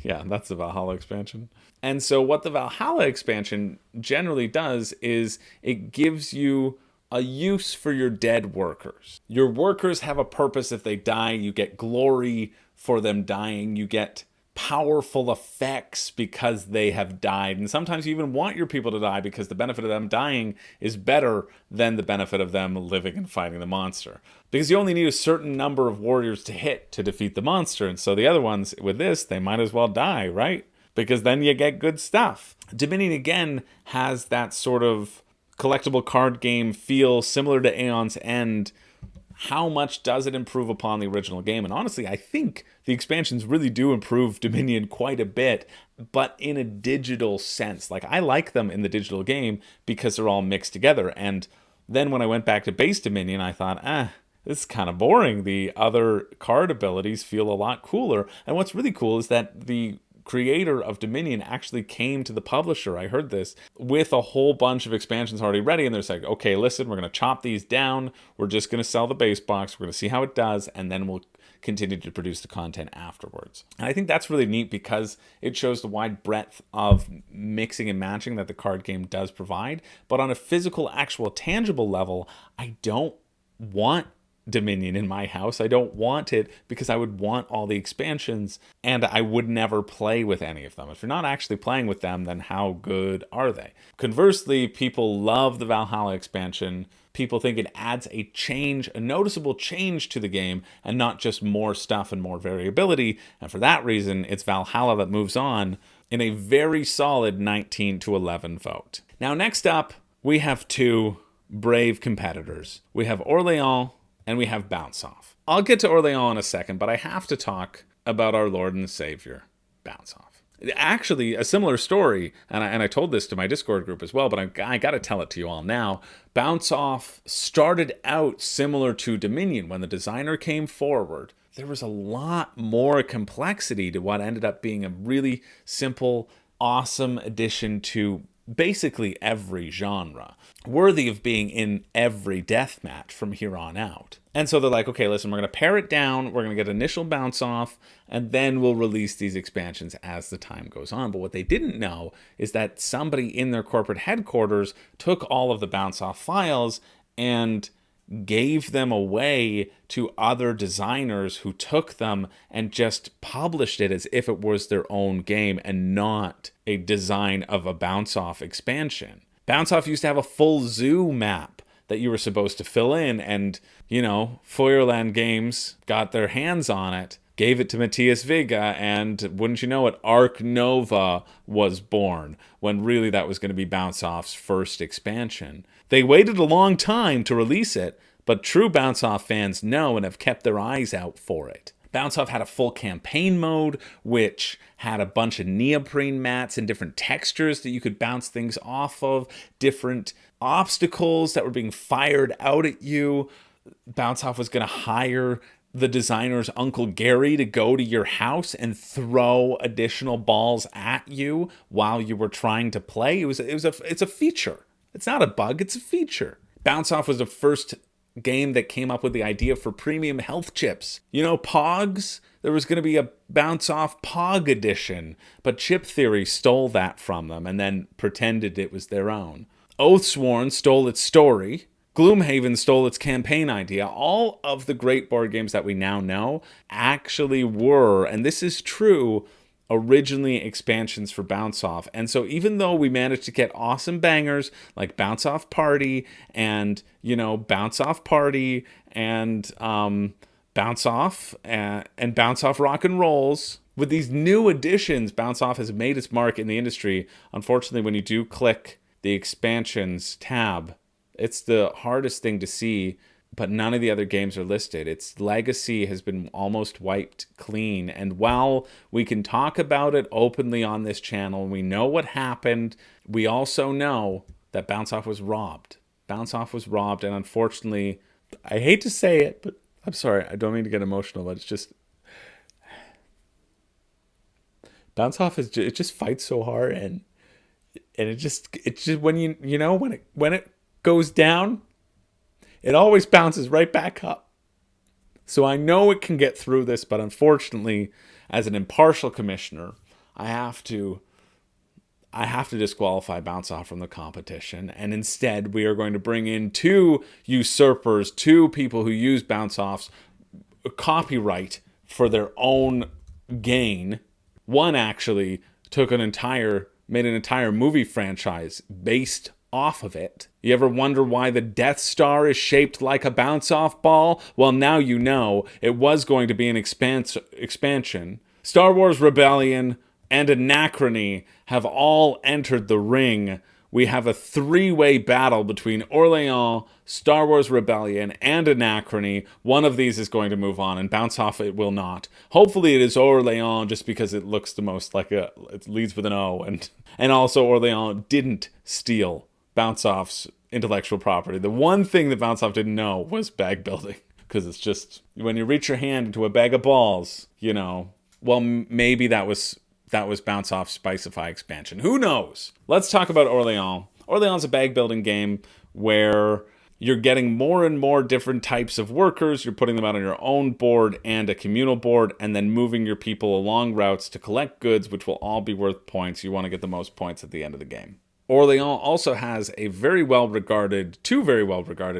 Yeah, that's the Valhalla expansion. And so what the Valhalla expansion generally does is it gives you a use for your dead workers. Your workers have a purpose if they die. You get glory for them dying. You get powerful effects because they have died. And sometimes you even want your people to die because the benefit of them dying is better than the benefit of them living and fighting the monster. Because you only need a certain number of warriors to hit to defeat the monster. And so the other ones, with this, they might as well die, right? Because then you get good stuff. Dominion, again, has that sort of collectible card game feel similar to Aeon's End. How much does it improve upon the original game? And honestly, I think the expansions really do improve Dominion quite a bit, but in a digital sense. Like, I like them in the digital game because they're all mixed together. And then when I went back to base Dominion, I thought, this is kind of boring. The other card abilities feel a lot cooler. And what's really cool is that the creator of Dominion actually came to the publisher, I heard this, with a whole bunch of expansions already ready, and they're like, okay, listen, we're going to chop these down, we're just going to sell the base box, we're going to see how it does, and then we'll continue to produce the content afterwards. And I think that's really neat because it shows the wide breadth of mixing and matching that the card game does provide. But on a physical, actual, tangible level, I don't want Dominion in my house. I don't want it because I would want all the expansions and I would never play with any of them. If you're not actually playing with them, then how good are they? Conversely, people love the Valhalla expansion. People think it adds a change, a noticeable change to the game and not just more stuff and more variability. And for that reason, it's Valhalla that moves on in a very solid 19-11 vote. Now, next up, we have two brave competitors. We have Orleans and we have Bounce Off. I'll get to Orleans in a second, but I have to talk about our Lord and Savior, Bounce Off. Actually, a similar story, and I told this to my Discord group as well, but I got to tell it to you all now. Bounce Off started out similar to Dominion. When the designer came forward, there was a lot more complexity to what ended up being a really simple, awesome addition to basically every genre, worthy of being in every deathmatch from here on out. And so they're like, okay, listen, we're going to pare it down, we're going to get initial Bounce Off, and then we'll release these expansions as the time goes on. But what they didn't know is that somebody in their corporate headquarters took all of the Bounce Off files and gave them away to other designers who took them and just published it as if it was their own game and not a design of a Bounce Off expansion. Bounce Off used to have a full zoo map that you were supposed to fill in, and, you know, Feuerland Games got their hands on it, gave it to Matthias Vega, and wouldn't you know it, Arc Nova was born, when really that was going to be Bounce Off's first expansion. They waited a long time to release it, but true Bounce Off fans know and have kept their eyes out for it. Bounce Off had a full campaign mode, which had a bunch of neoprene mats and different textures that you could bounce things off of, different obstacles that were being fired out at you. Bounce Off was going to hire the designer's Uncle Gary to go to your house and throw additional balls at you while you were trying to play. It's a feature. It's not a bug, it's a feature. Bounce Off was the first game that came up with the idea for premium health chips. You know, Pogs? There was going to be a Bounce Off Pog edition, but Chip Theory stole that from them and then pretended it was their own. Oathsworn stole its story. Gloomhaven stole its campaign idea. All of the great board games that we now know actually were, and this is true, originally expansions for Bounce Off. And so even though we managed to get awesome bangers like Bounce Off Party and, you know, Bounce Off Party and Bounce Off and Bounce Off Rock and Rolls, with these new additions, Bounce Off has made its mark in the industry. Unfortunately, when you do click the expansions tab, it's the hardest thing to see, but none of the other games are listed. Its legacy has been almost wiped clean. And while we can talk about it openly on this channel, we know what happened, we also know that Bounce Off was robbed. Bounce Off was robbed, and unfortunately, I hate to say it, but I'm sorry, I don't mean to get emotional, but it's just... Bounce Off it just fights so hard, and it's just when when it goes down, it always bounces right back up. So I know it can get through this, but unfortunately, as an impartial commissioner, I have to disqualify Bounce Off from the competition. And instead, we are going to bring in two usurpers, two people who use Bounce Off's copyright for their own gain. One actually made an entire movie franchise based off of it. You ever wonder why the Death Star is shaped like a Bounce Off ball? Well, now you know. It was going to be an expansion. Star Wars Rebellion and Anachrony have all entered the ring. We have a three-way battle between Orleans, Star Wars Rebellion, and Anachrony. One of these is going to move on, and Bounce Off it will not. Hopefully it is Orleans, just because it looks the most like it leads with an O, and also Orleans didn't steal Bounce Off's intellectual property. The one thing that Bounce Off didn't know was bag building, because it's just, when you reach your hand into a bag of balls, maybe that was that was Bounce Off Spicify expansion. Who knows? Let's talk about Orleans. Orleans is a bag building game where you're getting more and more different types of workers. You're putting them out on your own board and a communal board, and then moving your people along routes to collect goods, which will all be worth points. You want to get the most points at the end of the game. Orleans also has two very well-regarded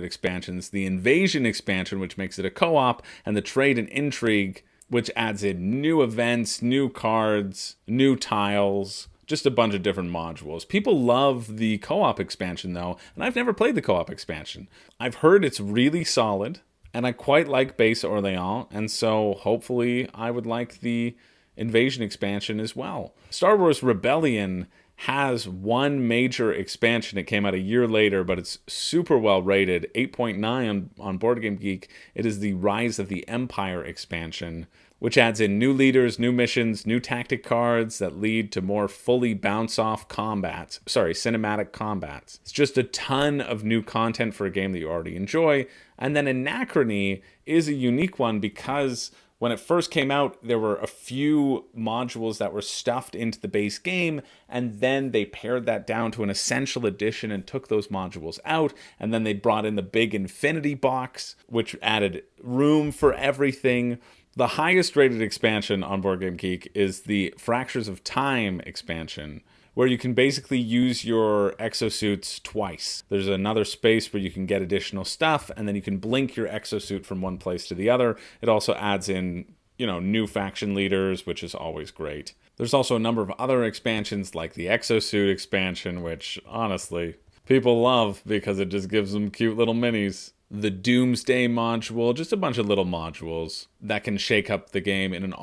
expansions. The Invasion expansion, which makes it a co-op, and the Trade and Intrigue, which adds in new events, new cards, new tiles, just a bunch of different modules. People love the co-op expansion, though, and I've never played the co-op expansion. I've heard it's really solid, and I quite like base Orleans, and so hopefully I would like the Invasion expansion as well. Star Wars Rebellion has one major expansion. It came out a year later, but it's super well rated, 8.9 on Board Game Geek. It is the Rise of the Empire expansion, which adds in new leaders, new missions, new tactic cards that lead to more fully bounce-off cinematic combats. It's just a ton of new content for a game that you already enjoy. And then Anachrony is a unique one because when it first came out, there were a few modules that were stuffed into the base game, and then they pared that down to an essential edition and took those modules out, and then they brought in the big Infinity Box, which added room for everything. The highest rated expansion on Board Game Geek is the Fractures of Time expansion, where you can basically use your exosuits twice. There's another space where you can get additional stuff, and then you can blink your exosuit from one place to the other. It also adds in, new faction leaders, which is always great. There's also a number of other expansions, like the exosuit expansion, which, honestly, people love because it just gives them cute little minis. The Doomsday module, just a bunch of little modules that can shake up the game in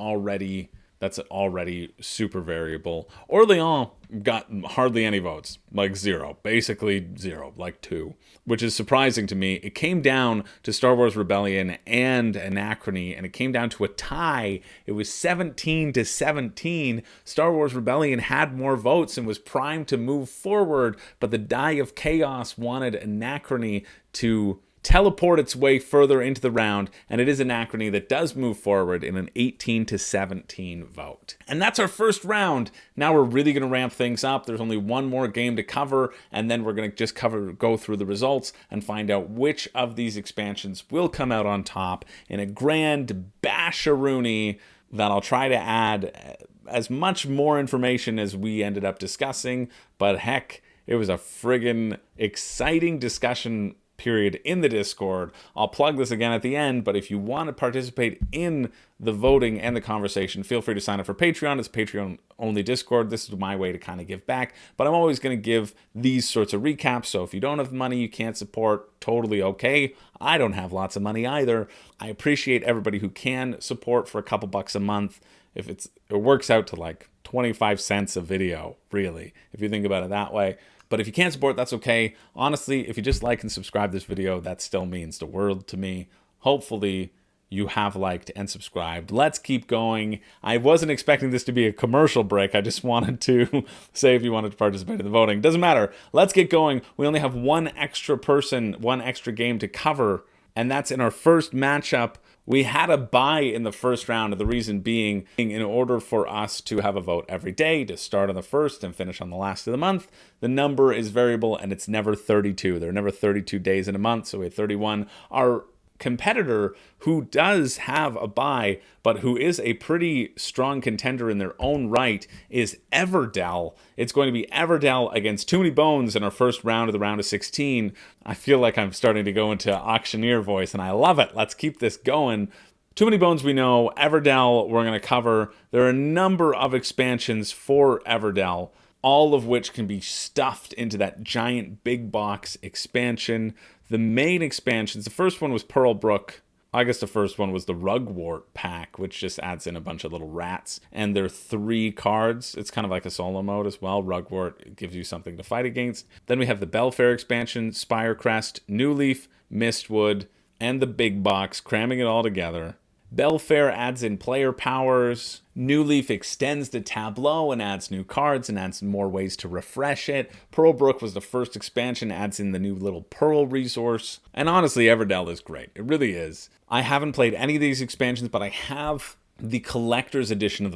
that's already super variable. Orleans got hardly any votes, like 0, basically 0, like 2, which is surprising to me. It came down to Star Wars Rebellion and Anachrony, and it came down to a tie. It was 17-17. Star Wars Rebellion had more votes and was primed to move forward, but the Die of Chaos wanted Anachrony to teleport its way further into the round, and it is Anachrony that does move forward in an 18-17 vote. And that's our first round. Now we're really going to ramp things up. There's only one more game to cover, and then we're going to just go through the results and find out which of these expansions will come out on top in a grand basharoonie that I'll try to add as much more information as we ended up discussing, but heck, it was a friggin' exciting discussion period in the Discord. I'll plug this again at the end, but if you want to participate in the voting and the conversation, feel free to sign up for Patreon. It's a Patreon-only Discord. This is my way to kind of give back, but I'm always going to give these sorts of recaps, so if you don't have money you can't support, totally okay. I don't have lots of money either. I appreciate everybody who can support for a couple bucks a month. If it works out to like 25 cents a video, really, if you think about it that way. But if you can't support, that's okay. Honestly, if you just like and subscribe this video, that still means the world to me. Hopefully, you have liked and subscribed. Let's keep going. I wasn't expecting this to be a commercial break. I just wanted to say if you wanted to participate in the voting. Doesn't matter. Let's get going. We only have one extra game to cover, and that's in our first matchup. We had a bye in the first round, and the reason being, in order for us to have a vote every day, to start on the first and finish on the last of the month, the number is variable, and it's never 32. There are never 32 days in a month, so we had 31. Our competitor, who does have a bye, but who is a pretty strong contender in their own right, is Everdell. It's going to be Everdell against Too Many Bones in our first round of the round of 16. I feel like I'm starting to go into auctioneer voice, and I love it. Let's keep this going. Too Many Bones we know. Everdell we're going to cover. There are a number of expansions for Everdell, all of which can be stuffed into that giant big box expansion. The main expansions, the first one was Pearlbrook. I guess the first one was the Rugwort pack, which just adds in a bunch of little rats. And there are 3 cards. It's kind of like a solo mode as well. Rugwort gives you something to fight against. Then we have the Belfair expansion, Spirecrest, New Leaf, Mistwood, and the big box, cramming it all together. Belfair adds in player powers. New Leaf extends the tableau and adds new cards and adds more ways to refresh it. Pearlbrook was the first expansion, adds in the new little Pearl resource. And honestly, Everdell is great. It really is. I haven't played any of these expansions, but I have the collector's edition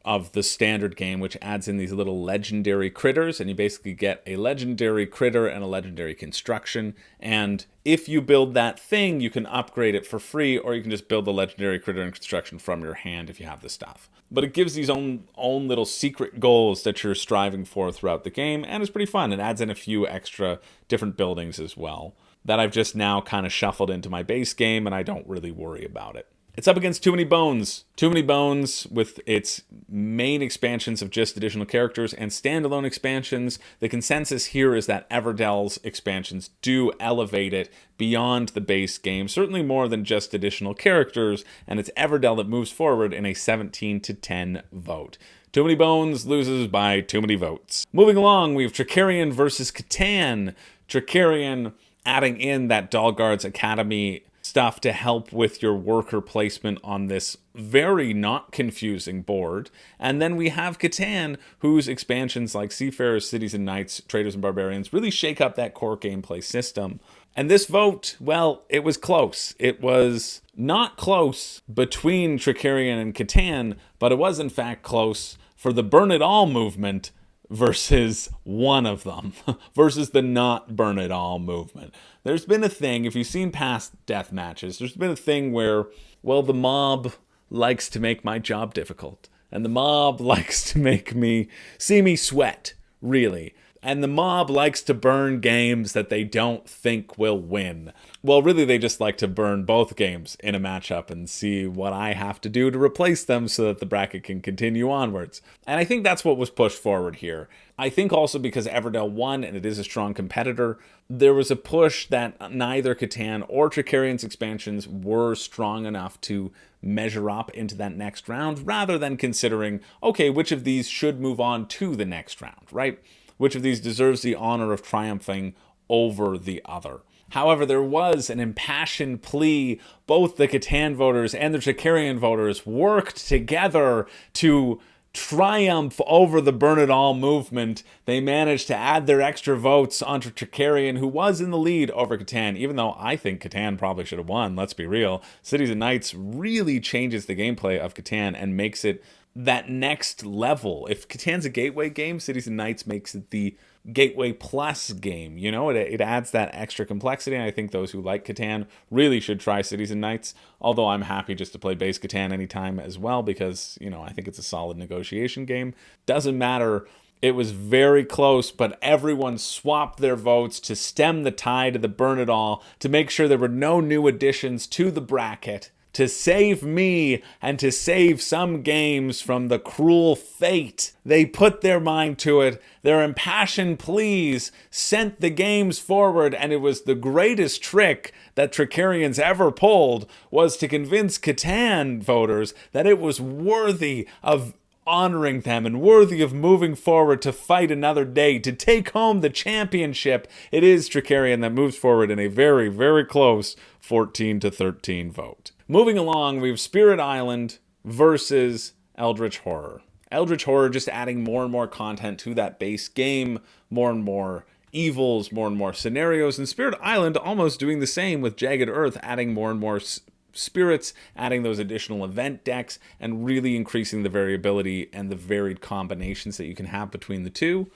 of the standard game, which adds in these little legendary critters, and you basically get a legendary critter and a legendary construction. And if you build that thing, you can upgrade it for free, or you can just build the legendary critter and construction from your hand if you have the stuff. But it gives these own little secret goals that you're striving for throughout the game, and it's pretty fun. It adds in a few extra different buildings as well that I've just now kind of shuffled into my base game, and I don't really worry about it. It's up against Too Many Bones. Too Many Bones, with its main expansions of just additional characters and standalone expansions. The consensus here is that Everdell's expansions do elevate it beyond the base game, certainly more than just additional characters, and it's Everdell that moves forward in a 17-10 vote. Too Many Bones loses by too many votes. Moving along, we have Trickerion versus Catan. Trickerion adding in that Dalgard's Academy stuff to help with your worker placement on this very not confusing board. And then we have Catan, whose expansions like Seafarers, Cities and Knights, Traders and Barbarians really shake up that core gameplay system. And this vote, well, it was close. It was not close between Trickerion and Catan, but it was in fact close for the Burn It All movement versus one of them, versus the not Burn It All movement. There's been a thing, if you've seen past death matches, there's been a thing where, well, the mob likes to make my job difficult. And the mob likes to see me sweat, really. And the mob likes to burn games that they don't think will win. Well, really, they just like to burn both games in a matchup and see what I have to do to replace them so that the bracket can continue onwards. And I think that's what was pushed forward here. I think also because Everdell won and it is a strong competitor, there was a push that neither Catan or Trickerion's expansions were strong enough to measure up into that next round, rather than considering, okay, which of these should move on to the next round, right? Which of these deserves the honor of triumphing over the other. However, there was an impassioned plea. Both the Catan voters and the Trickerion voters worked together to triumph over the Burn It All movement. They managed to add their extra votes onto Trickerion, who was in the lead over Catan, even though I think Catan probably should have won, let's be real. Cities and Knights really changes the gameplay of Catan and makes it that next level. If Catan's a gateway game, Cities and Knights makes it the gateway plus game. You know, it adds that extra complexity, and I think those who like Catan really should try Cities and Knights, although I'm happy just to play base Catan anytime as well, because, you know, I think it's a solid negotiation game. Doesn't matter. It was very close, but everyone swapped their votes to stem the tide of the Burn It All, to make sure there were no new additions to the bracket, to save me and to save some games from the cruel fate. They put their mind to it. Their impassioned pleas sent the games forward, and it was the greatest trick that Trickerion's ever pulled, was to convince Catan voters that it was worthy of honoring them and worthy of moving forward to fight another day, to take home the championship. It is Trickerion that moves forward in a very, very close 14-13 vote. Moving along, we have Spirit Island versus Eldritch Horror. Eldritch Horror just adding more and more content to that base game, more and more evils, more and more scenarios, and Spirit Island almost doing the same with Jagged Earth, adding more and more spirits, adding those additional event decks, and really increasing the variability and the varied combinations that you can have between the two.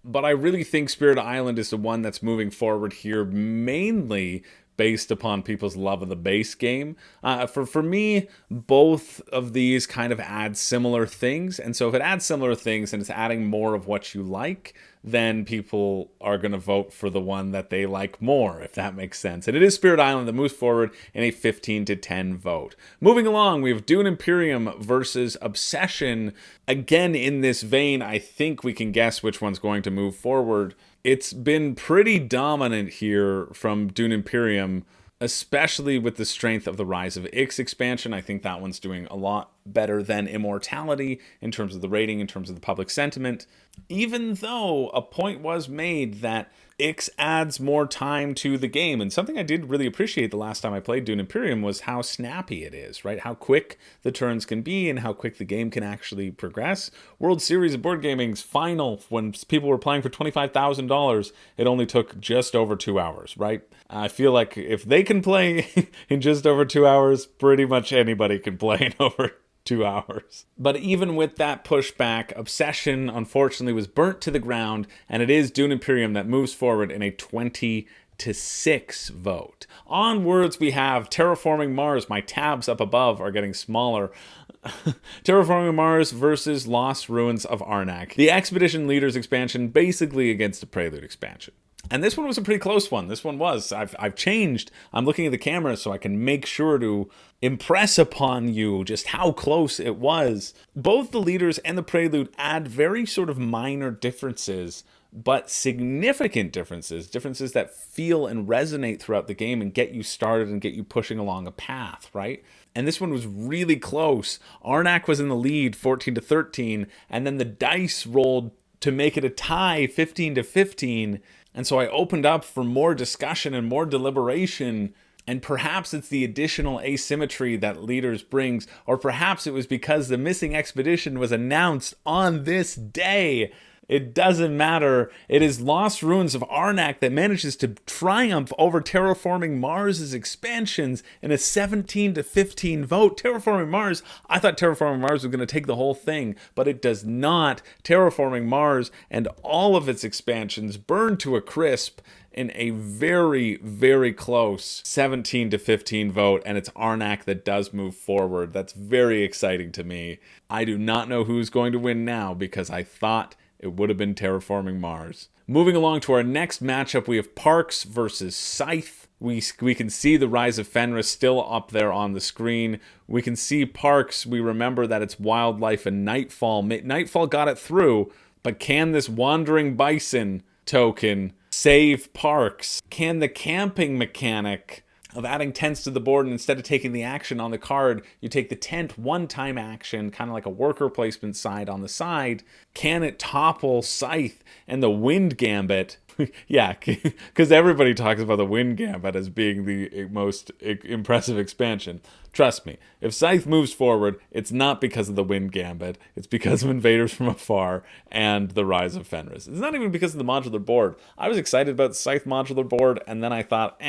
But I really think Spirit Island is the one that's moving forward here, mainly based upon people's love of the base game. For me, both of these kind of add similar things, and so if it adds similar things and it's adding more of what you like, then people are going to vote for the one that they like more, if that makes sense. And it is Spirit Island that moves forward in a 15-10 vote. Moving along, we have Dune Imperium versus Obsession. Again, in this vein, I think we can guess which one's going to move forward. It's been pretty dominant here from Dune Imperium, especially with the strength of the Rise of Ix expansion. I think that one's doing a lot better than Immortality in terms of the rating, in terms of the public sentiment, even though a point was made that Ix adds more time to the game. And something I did really appreciate the last time I played Dune Imperium was how snappy it is, right? How quick the turns can be and how quick the game can actually progress. World Series of Board Gaming's final, when people were playing for $25,000, it only took just over 2 hours, right? I feel like if they can play in just over 2 hours, pretty much anybody can play in over 2 hours. But even with that pushback, Obsession unfortunately was burnt to the ground, and it is Dune Imperium that moves forward in a 20-6 vote. Onwards, we have Terraforming Mars. My tabs up above are getting smaller. Terraforming Mars versus Lost Ruins of Arnak. The Expedition Leaders expansion basically against the Prelude expansion. And this one was a pretty close one. This one was. I've changed. I'm looking at the camera so I can make sure to impress upon you just how close it was. Both the Leaders and the Prelude add very sort of minor differences, but significant differences that feel and resonate throughout the game and get you started and get you pushing along a path, right? And this one was really close. Arnak was in the lead 14-13, and then the dice rolled to make it a tie 15-15. And so I opened up for more discussion and more deliberation, and perhaps it's the additional asymmetry that Leaders brings, or perhaps it was because the missing expedition was announced on this day. It doesn't matter. It is Lost Ruins of Arnak that manages to triumph over Terraforming Mars' expansions in a 17-15 vote. Terraforming Mars, I thought Terraforming Mars was going to take the whole thing, but it does not. Terraforming Mars and all of its expansions burn to a crisp in a very, very close 17-15 vote, and it's Arnak that does move forward. That's very exciting to me. I do not know who's going to win now because I thought it would have been Terraforming Mars. Moving along to our next matchup, we have Parks versus Scythe. We can see the Rise of Fenris still up there on the screen. We can see Parks. We remember that it's Wildlife and Nightfall. Nightfall got it through, but can this Wandering Bison token save Parks? Can the camping mechanic of adding tents to the board, and instead of taking the action on the card, you take the tent one-time action, kind of like a worker placement side on the side. Can it topple Scythe and the Wind Gambit? Yeah, because everybody talks about the Wind Gambit as being the most impressive expansion. Trust me, if Scythe moves forward, it's not because of the Wind Gambit. It's because of Invaders from Afar and the Rise of Fenris. It's not even because of the modular board. I was excited about the Scythe modular board, and then I thought,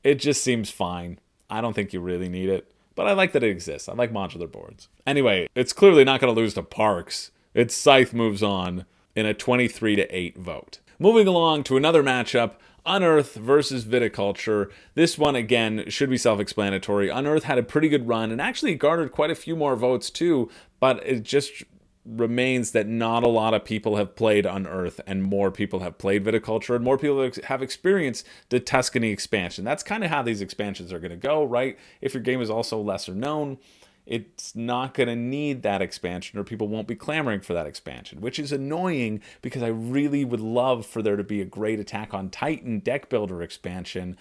it just seems fine. I don't think you really need it. But I like that it exists. I like modular boards. Anyway, it's clearly not going to lose to Parks. Its Scythe moves on in a 23-8 vote. Moving along to another matchup, Unearth versus Viticulture. This one, again, should be self-explanatory. Unearth had a pretty good run and actually garnered quite a few more votes too, but it just remains that not a lot of people have played Unearth, and more people have played Viticulture, and more people have experienced the Tuscany expansion. That's kind of how these expansions are going to go, right? If your game is also lesser known, it's not going to need that expansion, or people won't be clamoring for that expansion, which is annoying because I really would love for there to be a great Attack on Titan deck builder expansion.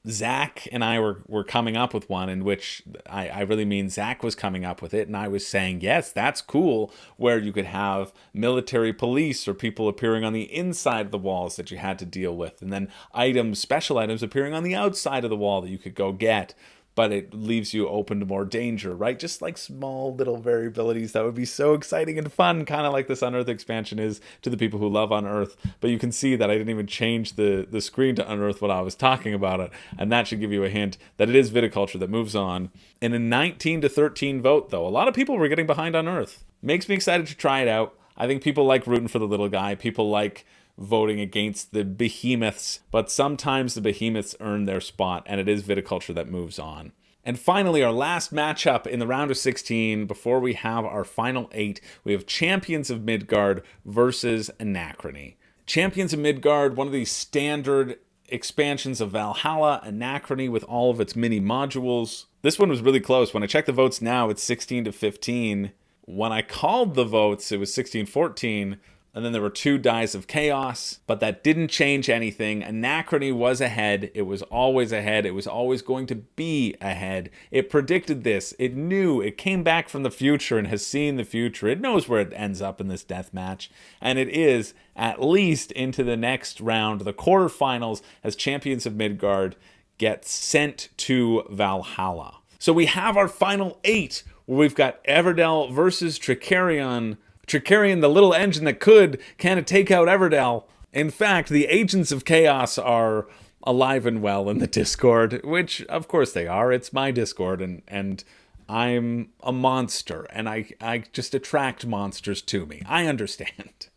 Zach and I were coming up with one in which I really mean Zach was coming up with it, and I was saying, yes, that's cool, where you could have military police or people appearing on the inside of the walls that you had to deal with, and then special items appearing on the outside of the wall that you could go get. But it leaves you open to more danger, right? Just like small little variabilities that would be so exciting and fun, kind of like this Unearth expansion is to the people who love Unearth. But you can see that I didn't even change the screen to Unearth when I was talking about it, and that should give you a hint that it is Viticulture that moves on. In a 19-13 vote, though, a lot of people were getting behind Unearth. Makes me excited to try it out. I think people like rooting for the little guy. People like voting against the behemoths, but sometimes the behemoths earn their spot, and it is Viticulture that moves on. And finally, our last matchup in the round of 16, before we have our final 8, we have Champions of Midguard versus Anachrony. Champions of Midguard, one of these standard expansions of Valhalla, Anachrony with all of its mini modules. This one was really close. When I check the votes now, it's 16-15. When I called the votes, it was 16-14. And then there were 2 Dies of Chaos, but that didn't change anything. Anachrony was ahead. It was always ahead. It was always going to be ahead. It predicted this. It knew. It came back from the future and has seen the future. It knows where it ends up in this death match. And it is at least into the next round, the quarterfinals, as Champions of Midgard get sent to Valhalla. So we have our final 8, where we've got Everdell versus Trickerion. Trickerion, the little engine that can it take out Everdell? In fact, the Agents of Chaos are alive and well in the Discord, which of course they are. It's my Discord, and I'm a monster, and I just attract monsters to me. I understand.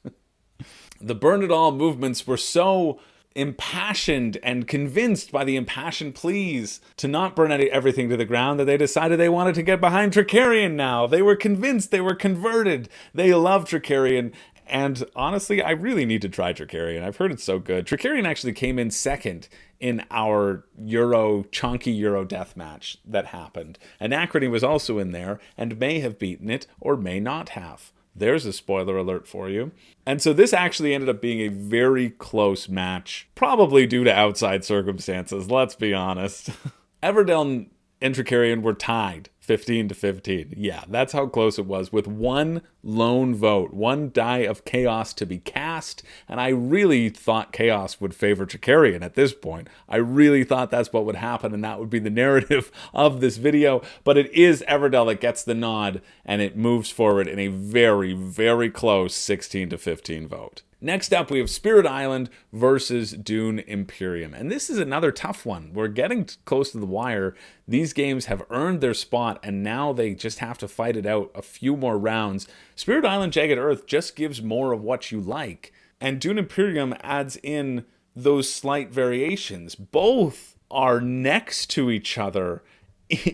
The Burn It All movements were so impassioned and convinced by the impassioned pleas to not burn everything to the ground that they decided they wanted to get behind Trickerion now. They were convinced, they were converted. They love Trickerion. And honestly, I really need to try Trickerion. I've heard it's so good. Trickerion actually came in second in our chunky Euro deathmatch that happened. Anachrony was also in there and may have beaten it or may not have. There's a spoiler alert for you. And so this actually ended up being a very close match, probably due to outside circumstances, let's be honest. Everdell and Trickerion were tied 15-15. Yeah, that's how close it was, with one lone vote, one die of chaos to be cast, and I really thought chaos would favor Trickerion at this point. I really thought that's what would happen, and that would be the narrative of this video, but it is Everdell that gets the nod, and it moves forward in a very, very close 16-15 vote. Next up, we have Spirit Island versus Dune Imperium. And this is another tough one. We're getting close to the wire. These games have earned their spot, and now they just have to fight it out a few more rounds. Spirit Island Jagged Earth just gives more of what you like. And Dune Imperium adds in those slight variations. Both are next to each other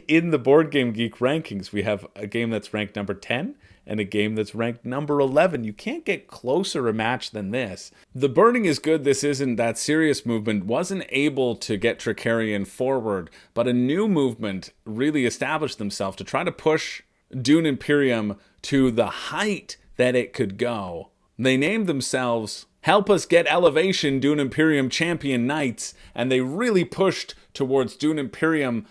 in the Board Game Geek rankings. We have a game that's ranked number 10 and a game that's ranked number 11. You can't get closer a match than this. The burning is good. This isn't that serious movement. Wasn't able to get Trickerion forward, but a new movement really established themselves to try to push Dune Imperium to the height that it could go. They named themselves Help Us Get Elevation Dune Imperium Champion Knights, and they really pushed towards Dune Imperium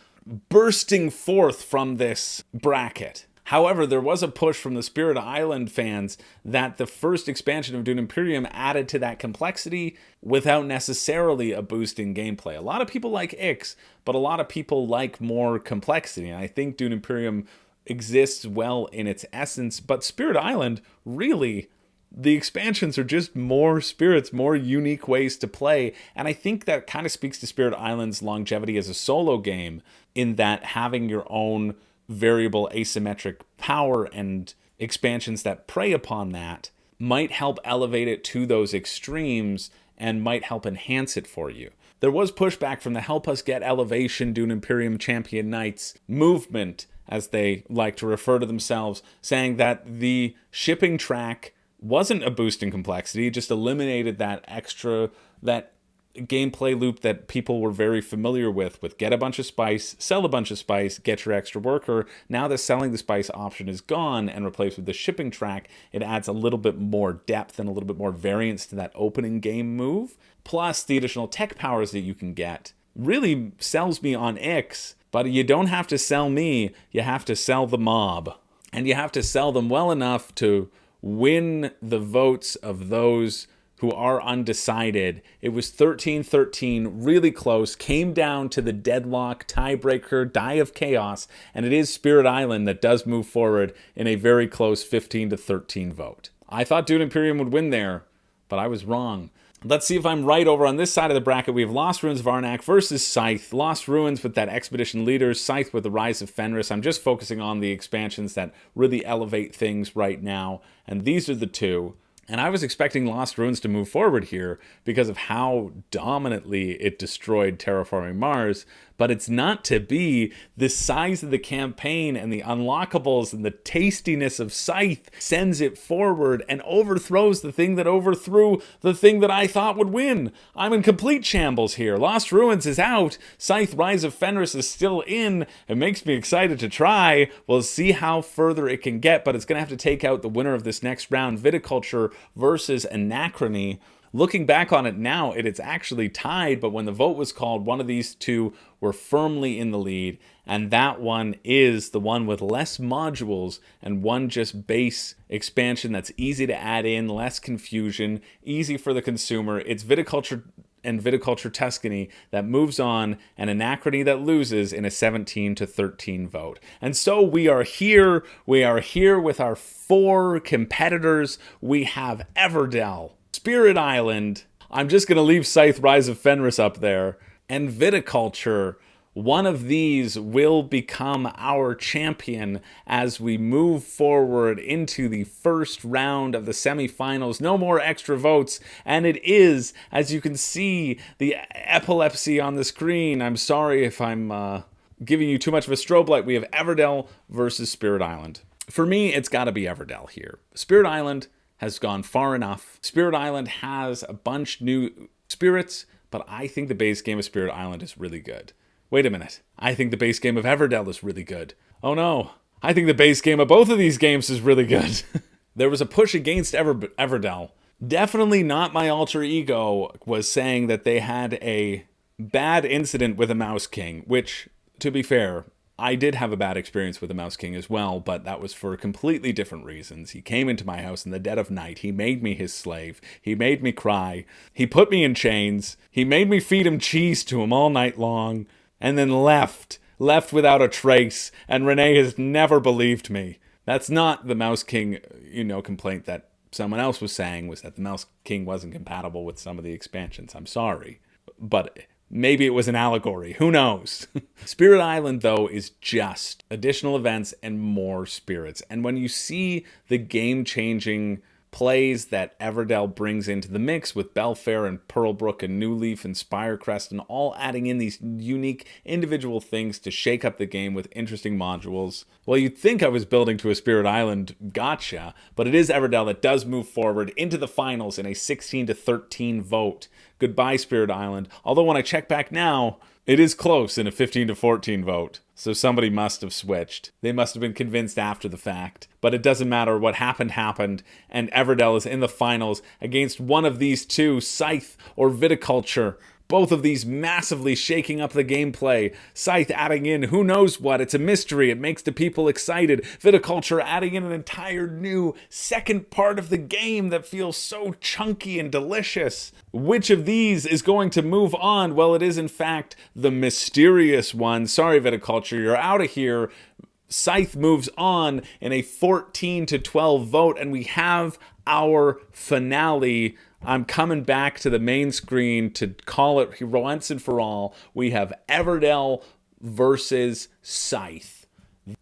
bursting forth from this bracket. However, there was a push from the Spirit Island fans that the first expansion of Dune Imperium added to that complexity without necessarily a boost in gameplay. A lot of people like Ix, but a lot of people like more complexity. And I think Dune Imperium exists well in its essence, but Spirit Island, really, the expansions are just more spirits, more unique ways to play. And I think that kind of speaks to Spirit Island's longevity as a solo game, in that having your own variable asymmetric power and expansions that prey upon that might help elevate it to those extremes and might help enhance it for you. There was pushback from the Help Us Get Elevation Dune Imperium Champion Knights movement, as they like to refer to themselves, saying that the shipping track wasn't a boost in complexity, just eliminated that gameplay loop that people were very familiar with get a bunch of spice, sell a bunch of spice, get your extra worker. Now that selling the spice option is gone and replaced with the shipping track, it adds a little bit more depth and a little bit more variance to that opening game move. Plus, the additional tech powers that you can get really sells me on Ix, but you don't have to sell me, you have to sell the mob. And you have to sell them well enough to win the votes of those who are undecided. It was 13-13, really close, came down to the deadlock, tiebreaker, die of chaos, and it is Spirit Island that does move forward in a very close 15-13 vote. I thought Dune Imperium would win there, but I was wrong. Let's see if I'm right. Over on this side of the bracket, we have Lost Ruins of Arnak versus Scythe. Lost Ruins with that Expedition Leader, Scythe with the Rise of Fenris. I'm just focusing on the expansions that really elevate things right now, and these are the two. And I was expecting Lost Ruins to move forward here because of how dominantly it destroyed Terraforming Mars, but it's not to be. The size of the campaign and the unlockables and the tastiness of Scythe sends it forward and overthrows the thing that overthrew the thing that I thought would win. I'm in complete shambles here. Lost Ruins is out. Scythe Rise of Fenris is still in. It makes me excited to try. We'll see how further it can get, but it's going to have to take out the winner of this next round, Viticulture versus Anachrony. Looking back on it now, it is actually tied, but when the vote was called, one of these two were firmly in the lead, and that one is the one with less modules and one just base expansion that's easy to add in, less confusion, easy for the consumer. It's Viticulture and Viticulture Tuscany that moves on, and Anachrony that loses in a 17-13 vote. And so we are here with our four competitors. We have Everdell, Spirit Island, I'm just going to leave Scythe Rise of Fenris up there, and Viticulture one of these will become our champion as we move forward into the first round of the semifinals. No more extra votes, and it is, as you can see, the epilepsy on the screen. I'm sorry if I'm giving you too much of a strobe light. We have Everdell versus Spirit Island. For me, it's got to be Everdell here. Spirit Island has gone far enough. Spirit Island has a bunch new spirits, but I think the base game of Spirit Island is really good. Wait a minute. I think the base game of Everdell is really good. Oh no. I think the base game of both of these games is really good. There was a push against Everdell. Definitely not my alter ego was saying that they had a bad incident with a Mouse King, which, to be fair, I did have a bad experience with the Mouse King as well, but that was for completely different reasons. He came into my house in the dead of night. He made me his slave. He made me cry. He put me in chains. He made me feed him cheese to him all night long, and then left without a trace, and Renee has never believed me. That's not the Mouse King, complaint that someone else was saying, was that the Mouse King wasn't compatible with some of the expansions. I'm sorry. But maybe it was an allegory. Who knows? Spirit Island, though, is just additional events and more spirits. And when you see the game-changing plays that Everdell brings into the mix with Belfair and Pearlbrook and New Leaf and Spirecrest and all adding in these unique individual things to shake up the game with interesting modules. Well, you'd think I was building to a Spirit Island gotcha, but it is Everdell that does move forward into the finals in a 16-13 vote. Goodbye, Spirit Island. Although when I check back now, it is close in a 15-14 vote. So somebody must have switched. They must have been convinced after the fact. But it doesn't matter. What happened, and Everdell is in the finals against one of these two, Scythe or Viticulture. Both of these massively shaking up the gameplay. Scythe adding in who knows what. It's a mystery. It makes the people excited. Viticulture adding in an entire new second part of the game that feels so chunky and delicious. Which of these is going to move on? Well, it is in fact the mysterious one. Sorry, Viticulture, you're out of here. Scythe moves on in a 14-12 vote, and we have our finale. I'm coming back to the main screen to call it once and for all. We have Everdell versus Scythe.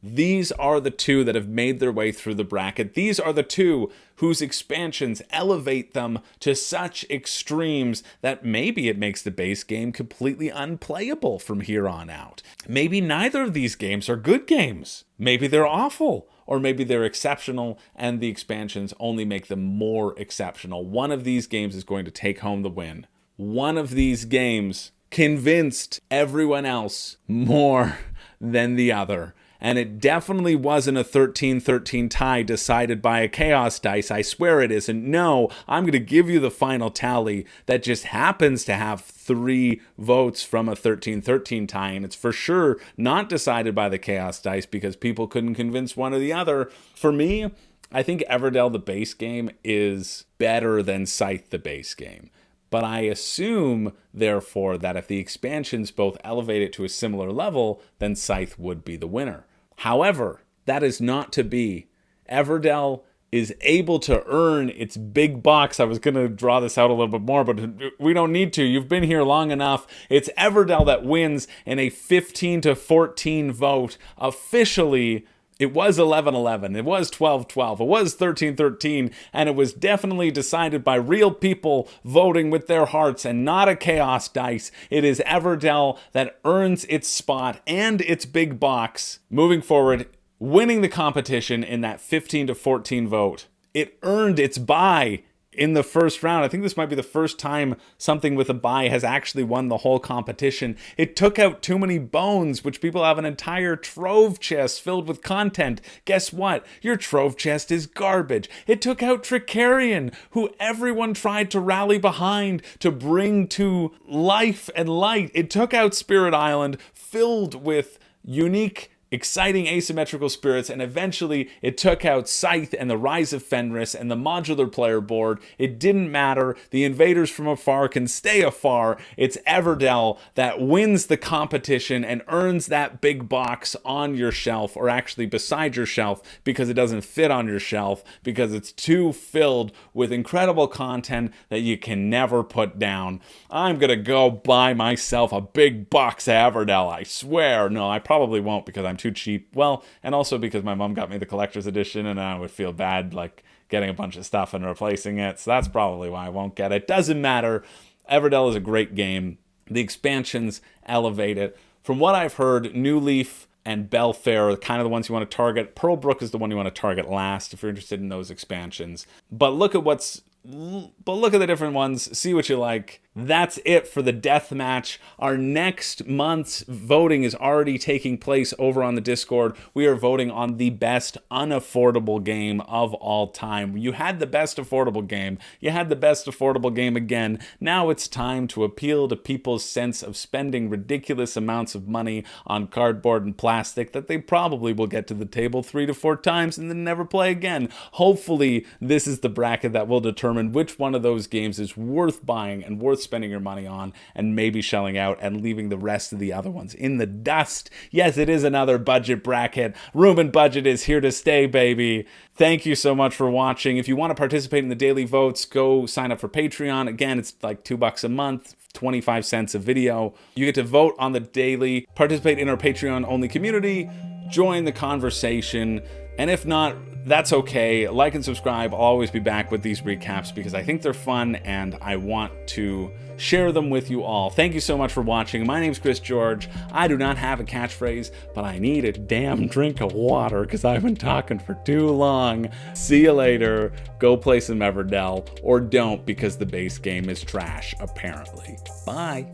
These are the two that have made their way through the bracket. These are the two whose expansions elevate them to such extremes that maybe it makes the base game completely unplayable from here on out. Maybe neither of these games are good games. Maybe they're awful. Or maybe they're exceptional and the expansions only make them more exceptional. One of these games is going to take home the win. One of these games convinced everyone else more than the other. And it definitely wasn't a 13-13 tie decided by a chaos dice. I swear it isn't. No, I'm going to give you the final tally that just happens to have 3 votes from a 13-13 tie. And it's for sure not decided by the chaos dice because people couldn't convince one or the other. For me, I think Everdell, the base game, is better than Scythe, the base game. But I assume, therefore, that if the expansions both elevate it to a similar level, then Scythe would be the winner. However, that is not to be. Everdell is able to earn its big bucks. I was going to draw this out a little bit more, but we don't need to. You've been here long enough. It's Everdell that wins in a 15-14 vote. Officially, it was 11-11, it was 12-12, it was 13-13, and it was definitely decided by real people voting with their hearts and not a chaos dice. It is Everdell that earns its spot and its big box moving forward, winning the competition in that 15-14 vote. It earned its bye in the first round. I think this might be the first time something with a bye has actually won the whole competition. It took out Too Many Bones, which people have an entire trove chest filled with content. Guess what? Your trove chest is garbage. It took out Trickerion, who everyone tried to rally behind to bring to life and light. It took out Spirit Island, filled with unique exciting asymmetrical spirits, and eventually it took out Scythe and the Rise of Fenris and the modular player board. It didn't matter. The invaders from afar can stay afar. It's Everdell that wins the competition and earns that big box on your shelf, or actually beside your shelf, because it doesn't fit on your shelf, because it's too filled with incredible content that you can never put down. I'm gonna go buy myself a big box of Everdell, I swear. No, I probably won't, because I'm too cheap. Well, and also because my mom got me the collector's edition and I would feel bad like getting a bunch of stuff and replacing it. So that's probably why I won't get it. Doesn't matter. Everdell is a great game. The expansions elevate it. From what I've heard, New Leaf and Belfair are kind of the ones you want to target. Pearlbrook is the one you want to target last if you're interested in those expansions. But look at the different ones, see what you like. That's it for the Deathmatch. Our next month's voting is already taking place over on the Discord. We are voting on the best unaffordable game of all time. You had the best affordable game. You had the best affordable game again. Now it's time to appeal to people's sense of spending ridiculous amounts of money on cardboard and plastic that they probably will get to the table 3 to 4 times and then never play again. Hopefully, this is the bracket that will determine which one of those games is worth buying and worth spending your money on, and maybe shelling out and leaving the rest of the other ones in the dust. Yes, it is another budget bracket. Room and budget is here to stay, baby. Thank you so much for watching. If you want to participate in the daily votes, go sign up for Patreon. Again, it's like $2 a month, 25 cents a video. You get to vote on the daily, participate in our Patreon only community, join the conversation, and if not, that's okay. Like and subscribe. I'll always be back with these recaps because I think they're fun and I want to share them with you all. Thank you so much for watching. My name's Chris George. I do not have a catchphrase, but I need a damn drink of water because I've been talking for too long. See you later. Go play some Everdell, or don't, because the base game is trash, apparently. Bye.